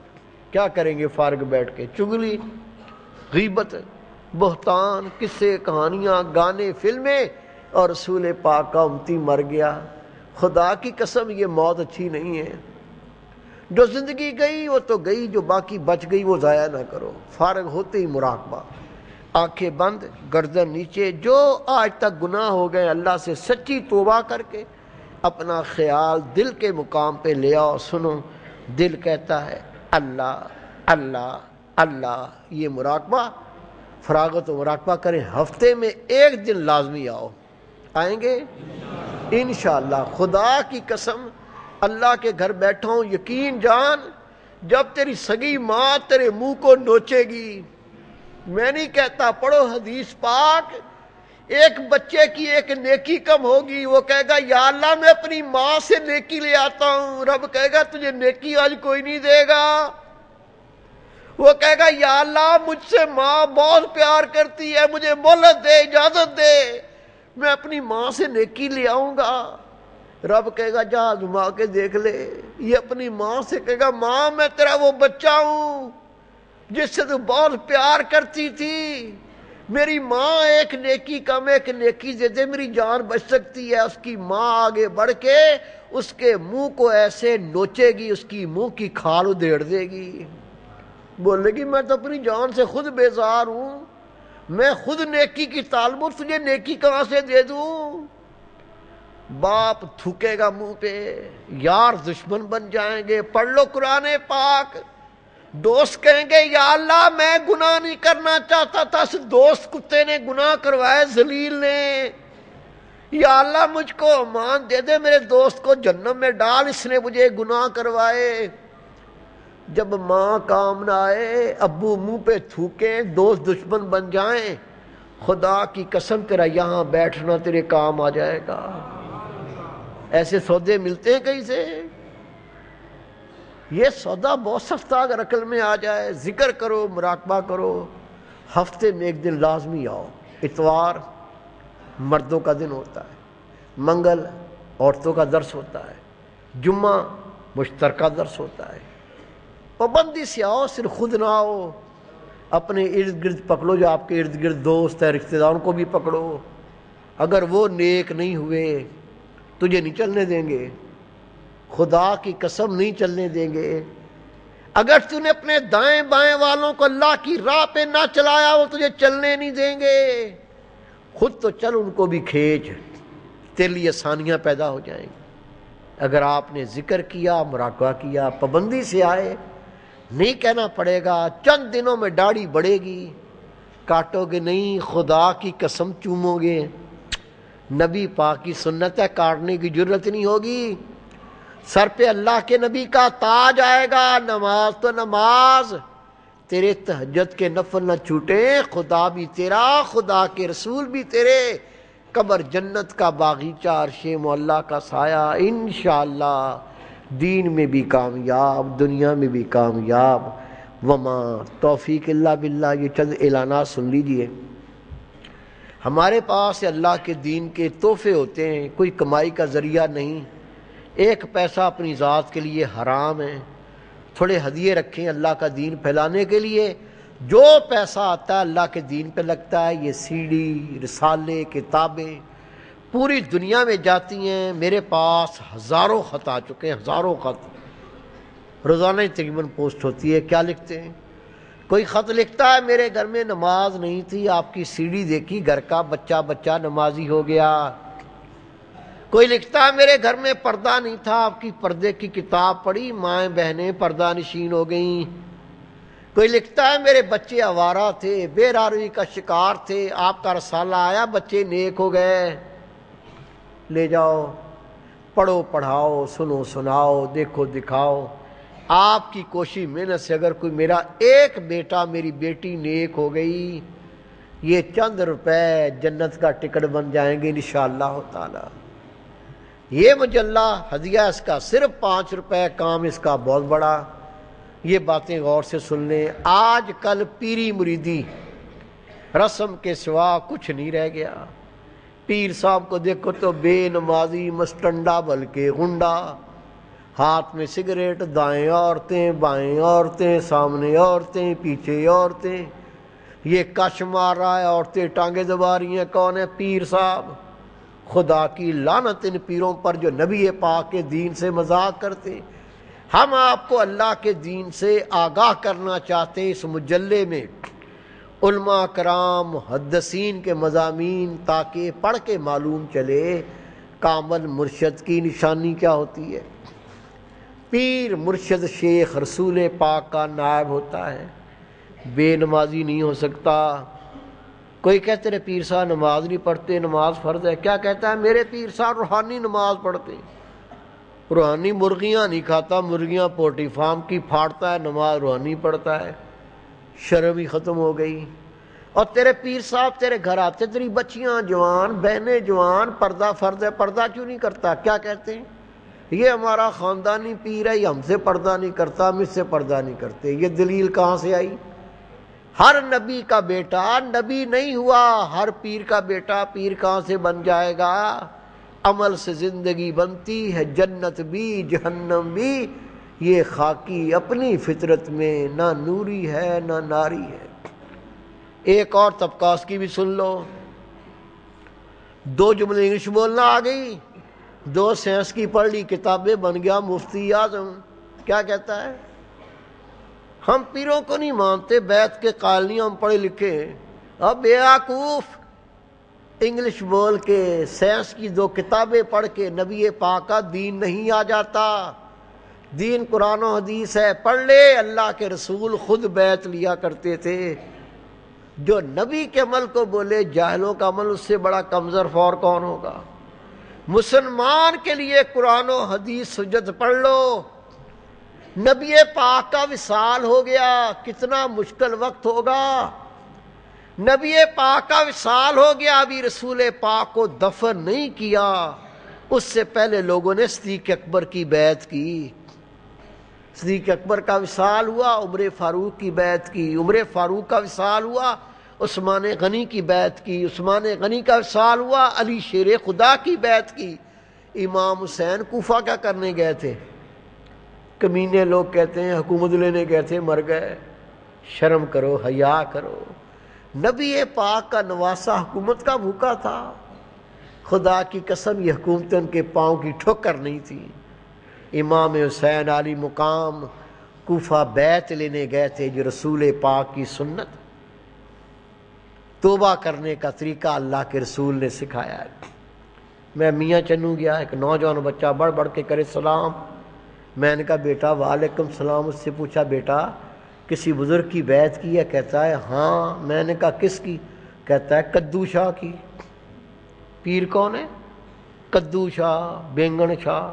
کیا کریں گے فارغ بیٹھ کے؟ چگلی، غیبت، بہتان، قصے، کہانیاں، گانے، فلمیں، اور رسول پاک کا امتی مر گیا۔ خدا کی قسم یہ موت اچھی نہیں ہے۔ جو زندگی گئی وہ تو گئی، جو باقی بچ گئی وہ ضائع نہ کرو۔ فارغ ہوتے ہی مراقبہ، آنکھیں بند، گردن نیچے، جو آج تک گناہ ہو گئے اللہ سے سچی توبہ کر کے اپنا خیال دل کے مقام پہ لے آؤ۔ سنو، دل کہتا ہے اللہ اللہ اللہ، یہ مراقبہ، فراغت و مراقبہ کریں۔ ہفتے میں 1 دن لازمی آؤ، آئیں گے انشاءاللہ۔ خدا کی قسم اللہ کے گھر بیٹھا ہوں، یقین جان جب تیری سگی ماں تیرے منہ کو نوچے گی، میں نہیں کہتا، پڑھو حدیث پاک، ایک بچے کی 1 نیکی کم ہوگی، وہ کہے گا یا اللہ میں اپنی ماں سے نیکی لے آتا ہوں، رب کہے گا تجھے نیکی آج کوئی نہیں دے گا۔ وہ کہے گا یا اللہ مجھ سے ماں بہت پیار کرتی ہے، مجھے مہلت دے، اجازت دے، میں اپنی ماں سے نیکی لے آؤں گا۔ رب کہے گا جا آزما کے دیکھ لے۔ یہ اپنی ماں سے کہے گا ماں میں تیرا وہ بچہ ہوں جس سے تو بہت پیار کرتی تھی، میری ماں 1 نیکی کم 1 نیکی دے دے، میری جان بچ سکتی ہے۔ اس کی ماں آگے بڑھ کے اس کے منہ کو ایسے نوچے گی، اس کی منہ کی کھال ادھیڑ دے گی، بولے گی میں تو اپنی جان سے خود بیزار ہوں، میں خود نیکی کی طالب ہوں، تجھے نیکی کہاں سے دے دوں؟ باپ تھوکے گا منہ پہ، یار دشمن بن جائیں گے۔ پڑھ لو قرآن پاک۔ دوست کہیں گے یا اللہ میں گناہ نہیں کرنا چاہتا تھا، اس دوست کتے نے گناہ کروائے، ذلیل نے، یا اللہ مجھ کو امان دے دے، میرے دوست کو جہنم میں ڈال، اس نے مجھے گناہ کروائے۔ جب ماں کام نہ آئے، ابو منہ پہ تھوکیں، دوست دشمن بن جائیں، خدا کی قسم تیرا یہاں بیٹھنا تیرے کام آ جائے گا۔ ایسے سودے ملتے ہیں کہیں سے؟ یہ سودا بہت سستا، اگر عقل میں آ جائے۔ ذکر کرو، مراقبہ کرو، ہفتے میں 1 دن لازمی آؤ۔ اتوار مردوں کا دن ہوتا ہے، منگل عورتوں کا درس ہوتا ہے، جمعہ مشترکہ درس ہوتا ہے۔ پابندی سے آؤ، صرف خود نہ آؤ، اپنے ارد گرد پکڑو، جو آپ کے ارد گرد دوست ہیں، رشتہ داروں کو بھی پکڑو۔ اگر وہ نیک نہیں ہوئے تجھے نہیں چلنے دیں گے، خدا کی قسم نہیں چلنے دیں گے۔ اگر تو نے اپنے دائیں بائیں والوں کو اللہ کی راہ پہ نہ چلایا وہ تجھے چلنے نہیں دیں گے۔ خود تو چل، ان کو بھی کھینچ، تیرے لیے آسانیاں پیدا ہو جائیں گی۔ اگر آپ نے ذکر کیا، مراقبہ کیا، پابندی سے آئے، نہیں کہنا پڑے گا چند دنوں میں داڑھی بڑھے گی، کاٹو گے نہیں، خدا کی قسم چومو گے۔ نبی پاک کی سنت ہے، کاٹنے کی ضرورت نہیں ہوگی۔ سر پہ اللہ کے نبی کا تاج آئے گا۔ نماز تو نماز، تیرے تہجد کے نفل نہ چھوٹے، خدا بھی تیرا، خدا کے رسول بھی تیرے، قبر جنت کا باغیچہ، عرش معلیٰ کا سایہ، انشاءاللہ دین میں بھی کامیاب، دنیا میں بھی کامیاب۔ وما توفیق اللہ باللہ۔ یہ چند اعلانات سن لیجئے۔ ہمارے پاس اللہ کے دین کے تحفے ہوتے ہیں، کوئی کمائی کا ذریعہ نہیں، ایک پیسہ اپنی ذات کے لیے حرام ہے، تھوڑے ہدیے رکھیں اللہ کا دین پھیلانے کے لیے۔ جو پیسہ آتا ہے اللہ کے دین پہ لگتا ہے، یہ سی ڈی، رسالے، کتابیں پوری دنیا میں جاتی ہیں۔ میرے پاس ہزاروں خط آ چکے ہیں، ہزاروں خط، روزانہ تقریباً پوسٹ ہوتی ہے۔ کیا لکھتے ہیں؟ کوئی خط لکھتا ہے میرے گھر میں نماز نہیں تھی، آپ کی سی ڈی دیکھی، گھر کا بچہ بچہ نمازی ہو گیا۔ کوئی لکھتا ہے میرے گھر میں پردہ نہیں تھا، آپ کی پردے کی کتاب پڑھی، مائیں بہنیں پردہ نشین ہو گئیں۔ کوئی لکھتا ہے میرے بچے آوارہ تھے، بے راروی کا شکار تھے، آپ کا رسالہ آیا، بچے نیک ہو گئے۔ لے جاؤ، پڑھو پڑھاؤ، سنو سناؤ، دیکھو دکھاؤ۔ آپ کی کوشش محنت سے اگر کوئی میرا ایک بیٹا میری بیٹی نیک ہو گئی، یہ چند روپے جنت کا ٹکٹ بن جائیں گے انشاءاللہ تعالی۔ یہ مجلہ ہدیہ اس کا صرف 5 روپے، کام اس کا بہت بڑا۔ یہ باتیں غور سے سن لیں۔ آج کل پیری مریدی رسم کے سوا کچھ نہیں رہ گیا۔ پیر صاحب کو دیکھو تو بے نمازی، مستنڈا بلکہ غنڈا، ہاتھ میں سگریٹ، دائیں عورتیں بائیں عورتیں، سامنے عورتیں پیچھے عورتیں، یہ کش مار رہا ہے، عورتیں ٹانگیں دبا رہی ہیں۔ کون ہے؟ پیر صاحب۔ خدا کی لعنت ان پیروں پر جو نبی پاک کے دین سے مذاق کرتے۔ ہم آپ کو اللہ کے دین سے آگاہ کرنا چاہتے ہیں اس مجلے میں، علماء کرام محدثین کے مضامین، تاکہ پڑھ کے معلوم چلے کامل مرشد کی نشانی کیا ہوتی ہے۔ پیر مرشد شیخ رسول پاک کا نائب ہوتا ہے، بے نمازی نہیں ہو سکتا۔ کوئی کہتے رہے پیر صاحب نماز نہیں پڑھتے، نماز فرض ہے۔ کیا کہتا ہے؟ میرے پیر صاحب روحانی نماز پڑھتے، روحانی مرغیاں نہیں کھاتا، مرغیاں پولٹری فارم کی پھاڑتا ہے، نماز روحانی پڑھتا ہے۔ شرم ہی ختم ہو گئی۔ اور تیرے پیر صاحب تیرے گھر آتے، تیری بچیاں جوان، بہنیں جوان، پردہ فرض ہے، پردہ کیوں نہیں کرتا؟ کیا کہتے ہیں؟ یہ ہمارا خاندانی پیر ہے، یہ ہم سے پردہ نہیں کرتا، ہم اس سے پردہ نہیں کرتے۔ یہ دلیل کہاں سے آئی؟ ہر نبی کا بیٹا نبی نہیں ہوا، ہر پیر کا بیٹا پیر کہاں سے بن جائے گا؟ عمل سے زندگی بنتی ہے، جنت بھی جہنم بھی۔ یہ خاکی اپنی فطرت میں نہ نوری ہے نہ ناری ہے۔ ایک اور طبقہ اس کی بھی سن لو۔ 2 جملے انگلش بولنا آ گئی، 2 سائنس کی پڑھ لی کتابیں، بن گیا مفتی اعظم۔ کیا کہتا ہے؟ ہم پیروں کو نہیں مانتے، بیت کے قائل نہیں، ہم پڑھے لکھے ہیں۔ اب بیوقوف، انگلش بول کے سائنس کی 2 کتابیں پڑھ کے نبی پاک کا دین نہیں آ جاتا۔ دین قرآن و حدیث ہے، پڑھ لے۔ اللہ کے رسول خود بیت لیا کرتے تھے۔ جو نبی کے عمل کو بولے جاہلوں کا عمل اس سے بڑا کمزور اور کون ہوگا؟ مسلمان کے لیے قرآن و حدیث حجت پڑھ لو۔ نبی پاک کا وصال ہو گیا، کتنا مشکل وقت ہوگا۔ نبی پاک کا وصال ہو گیا، ابھی رسول پاک کو دفن نہیں کیا، اس سے پہلے لوگوں نے صدیق اکبر کی بیعت کی۔ صدیق اکبر کا وصال ہوا، عمر فاروق کی بیعت کی۔ عمر فاروق کا وصال ہوا، عثمان غنی کی بیعت کی۔ عثمان غنی کا وصال ہوا، علی شیر خدا کی بیعت کی۔ امام حسین کوفہ کیا کرنے گئے تھے؟ کمینے لوگ کہتے ہیں حکومت لینے گئے تھے، مر گئے۔ شرم کرو، حیا کرو۔ نبی پاک کا نواسہ حکومت کا بھوکا تھا، خدا کی قسم یہ حکومتیں ان کے پاؤں کی ٹھوکر نہیں تھی۔ امام حسین علی مقام کوفہ بیعت لینے گئے تھے، جو رسول پاک کی سنت، توبہ کرنے کا طریقہ اللہ کے رسول نے سکھایا ہے۔ میں میاں چنوں گیا، ایک نوجوان بچہ بڑھ بڑھ کے کرے سلام، میں نے کہا بیٹا وعلیکم السلام، اس سے پوچھا بیٹا کسی بزرگ کی بیعت کی ہے؟ کہتا ہے ہاں۔ میں نے کہا کس کی؟ کہتا ہے کدو شاہ کی۔ پیر کون ہے؟ کدو شاہ، بینگن شاہ،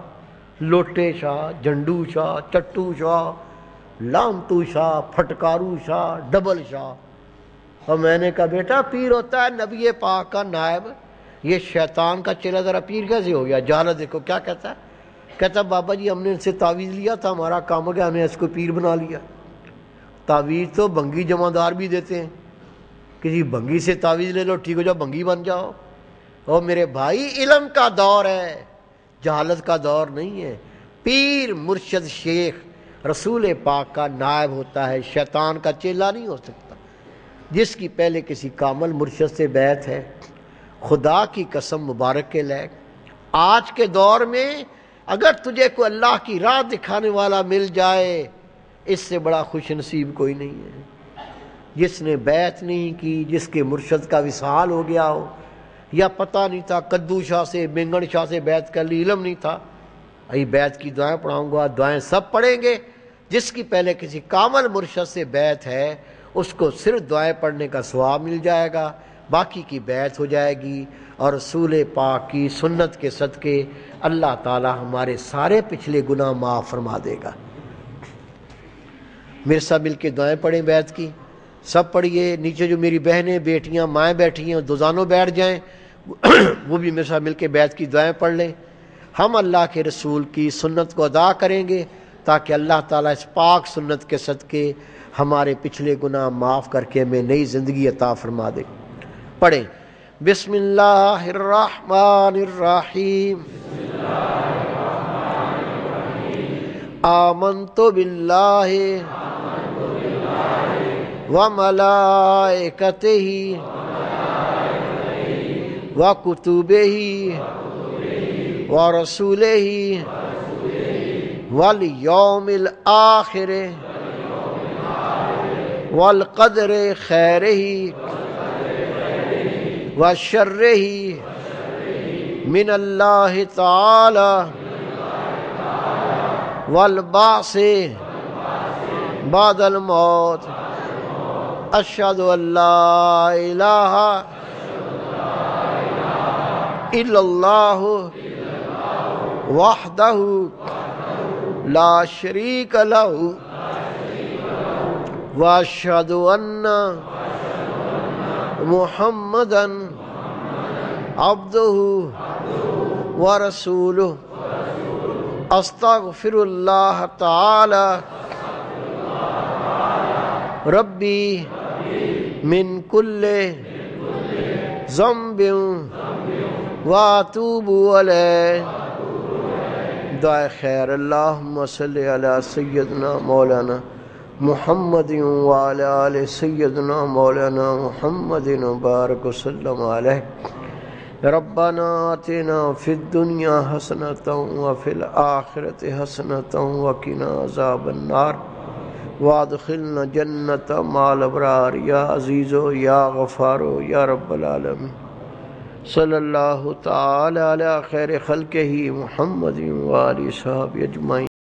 لوٹے شاہ، جھنڈو شاہ، چٹو شاہ، لامتو شاہ، پھٹکارو شاہ، ڈبل شاہ۔ اور میں نے کہا بیٹا پیر ہوتا ہے نبی پاک کا نائب، یہ شیطان کا چیلا، ذرا پیر کیسے ہو گیا؟ جہالت دیکھو کیا کہتا ہے۔ کہتا بابا جی ہم نے ان سے تعویذ لیا تھا، ہمارا کام ہو گیا، ہم نے اس کو پیر بنا لیا۔ تعویذ تو بنگی جمع دار بھی دیتے ہیں، کسی بنگی سے تعویذ لے لو، ٹھیک ہو جاؤ، بنگی بن جاؤ۔ اور میرے بھائی علم کا دور ہے، جہالت کا دور نہیں ہے۔ پیر مرشد شیخ رسول پاک کا نائب ہوتا ہے، شیطان کا چیلا نہیں ہو سکتا۔ جس کی پہلے کسی کامل مرشد سے بیعت ہے، خدا کی قسم مبارک کے لائق، آج کے دور میں اگر تجھے کوئی اللہ کی راہ دکھانے والا مل جائے، اس سے بڑا خوش نصیب کوئی نہیں ہے۔ جس نے بیعت نہیں کی، جس کے مرشد کا وصال ہو گیا ہو، یا پتہ نہیں تھا کدو شاہ سے بینگن شاہ سے بیعت کر لی، علم نہیں تھا، ای بیعت کی دعائیں پڑھاؤں گا، دعائیں سب پڑھیں گے۔ جس کی پہلے کسی کامل مرشد سے بیعت ہے، اس کو صرف دعائیں پڑھنے کا ثواب مل جائے گا، باقی کی بیعت ہو جائے گی، اور رسول پاک کی سنت کے صدقے اللہ تعالی ہمارے سارے پچھلے گناہ معاف فرما دے گا۔ میرے ساتھ مل کے دعائیں پڑھیں بیعت کی، سب پڑھیے۔ نیچے جو میری بہنیں بیٹیاں مائیں بیٹھی ہیں دوزانوں بیٹھ جائیں، وہ بھی میرے ساتھ مل کے بیعت کی دعائیں پڑھ لیں۔ ہم اللہ کے رسول کی سنت کو ادا کریں گے تاکہ اللہ تعالیٰ اس پاک سنت کے صدقے ہمارے پچھلے گناہ معاف کر کے ہمیں نئی زندگی عطا فرما دے۔ پڑھیں بسم اللہ الرحمن الرحیم، آمنت باللہ وملائکتہ وکتبہ ورسولہ والیوم الآخر والقدر خیرہ وشرہ من اللہ تعالی والبعث بعد الموت، اشہد ان لا الہ الا اللہ وحدہ لا شریک لہ واشہد ان محمدا عبدہ ورسولہ، استغفر اللہ تعالی ربی من کل ذنب واتوب الیہ۔ دعائے خیر، اللہم صلی علی سیدنا مولانا محمد وعلی آل سیدنا مولانا محمد بارک وسلم علیہ۔ ربنا آتنا فی الدنیا حسنۃ وفی الآخرۃ حسنۃ وقنا عذاب النار وادخلنا جنت مع الابرار یا عزیز یا غفار یا رب العالمین۔ صلی اللہ تعالی علی خیر خلقہ محمد وآلہ صحابہ اجمعین۔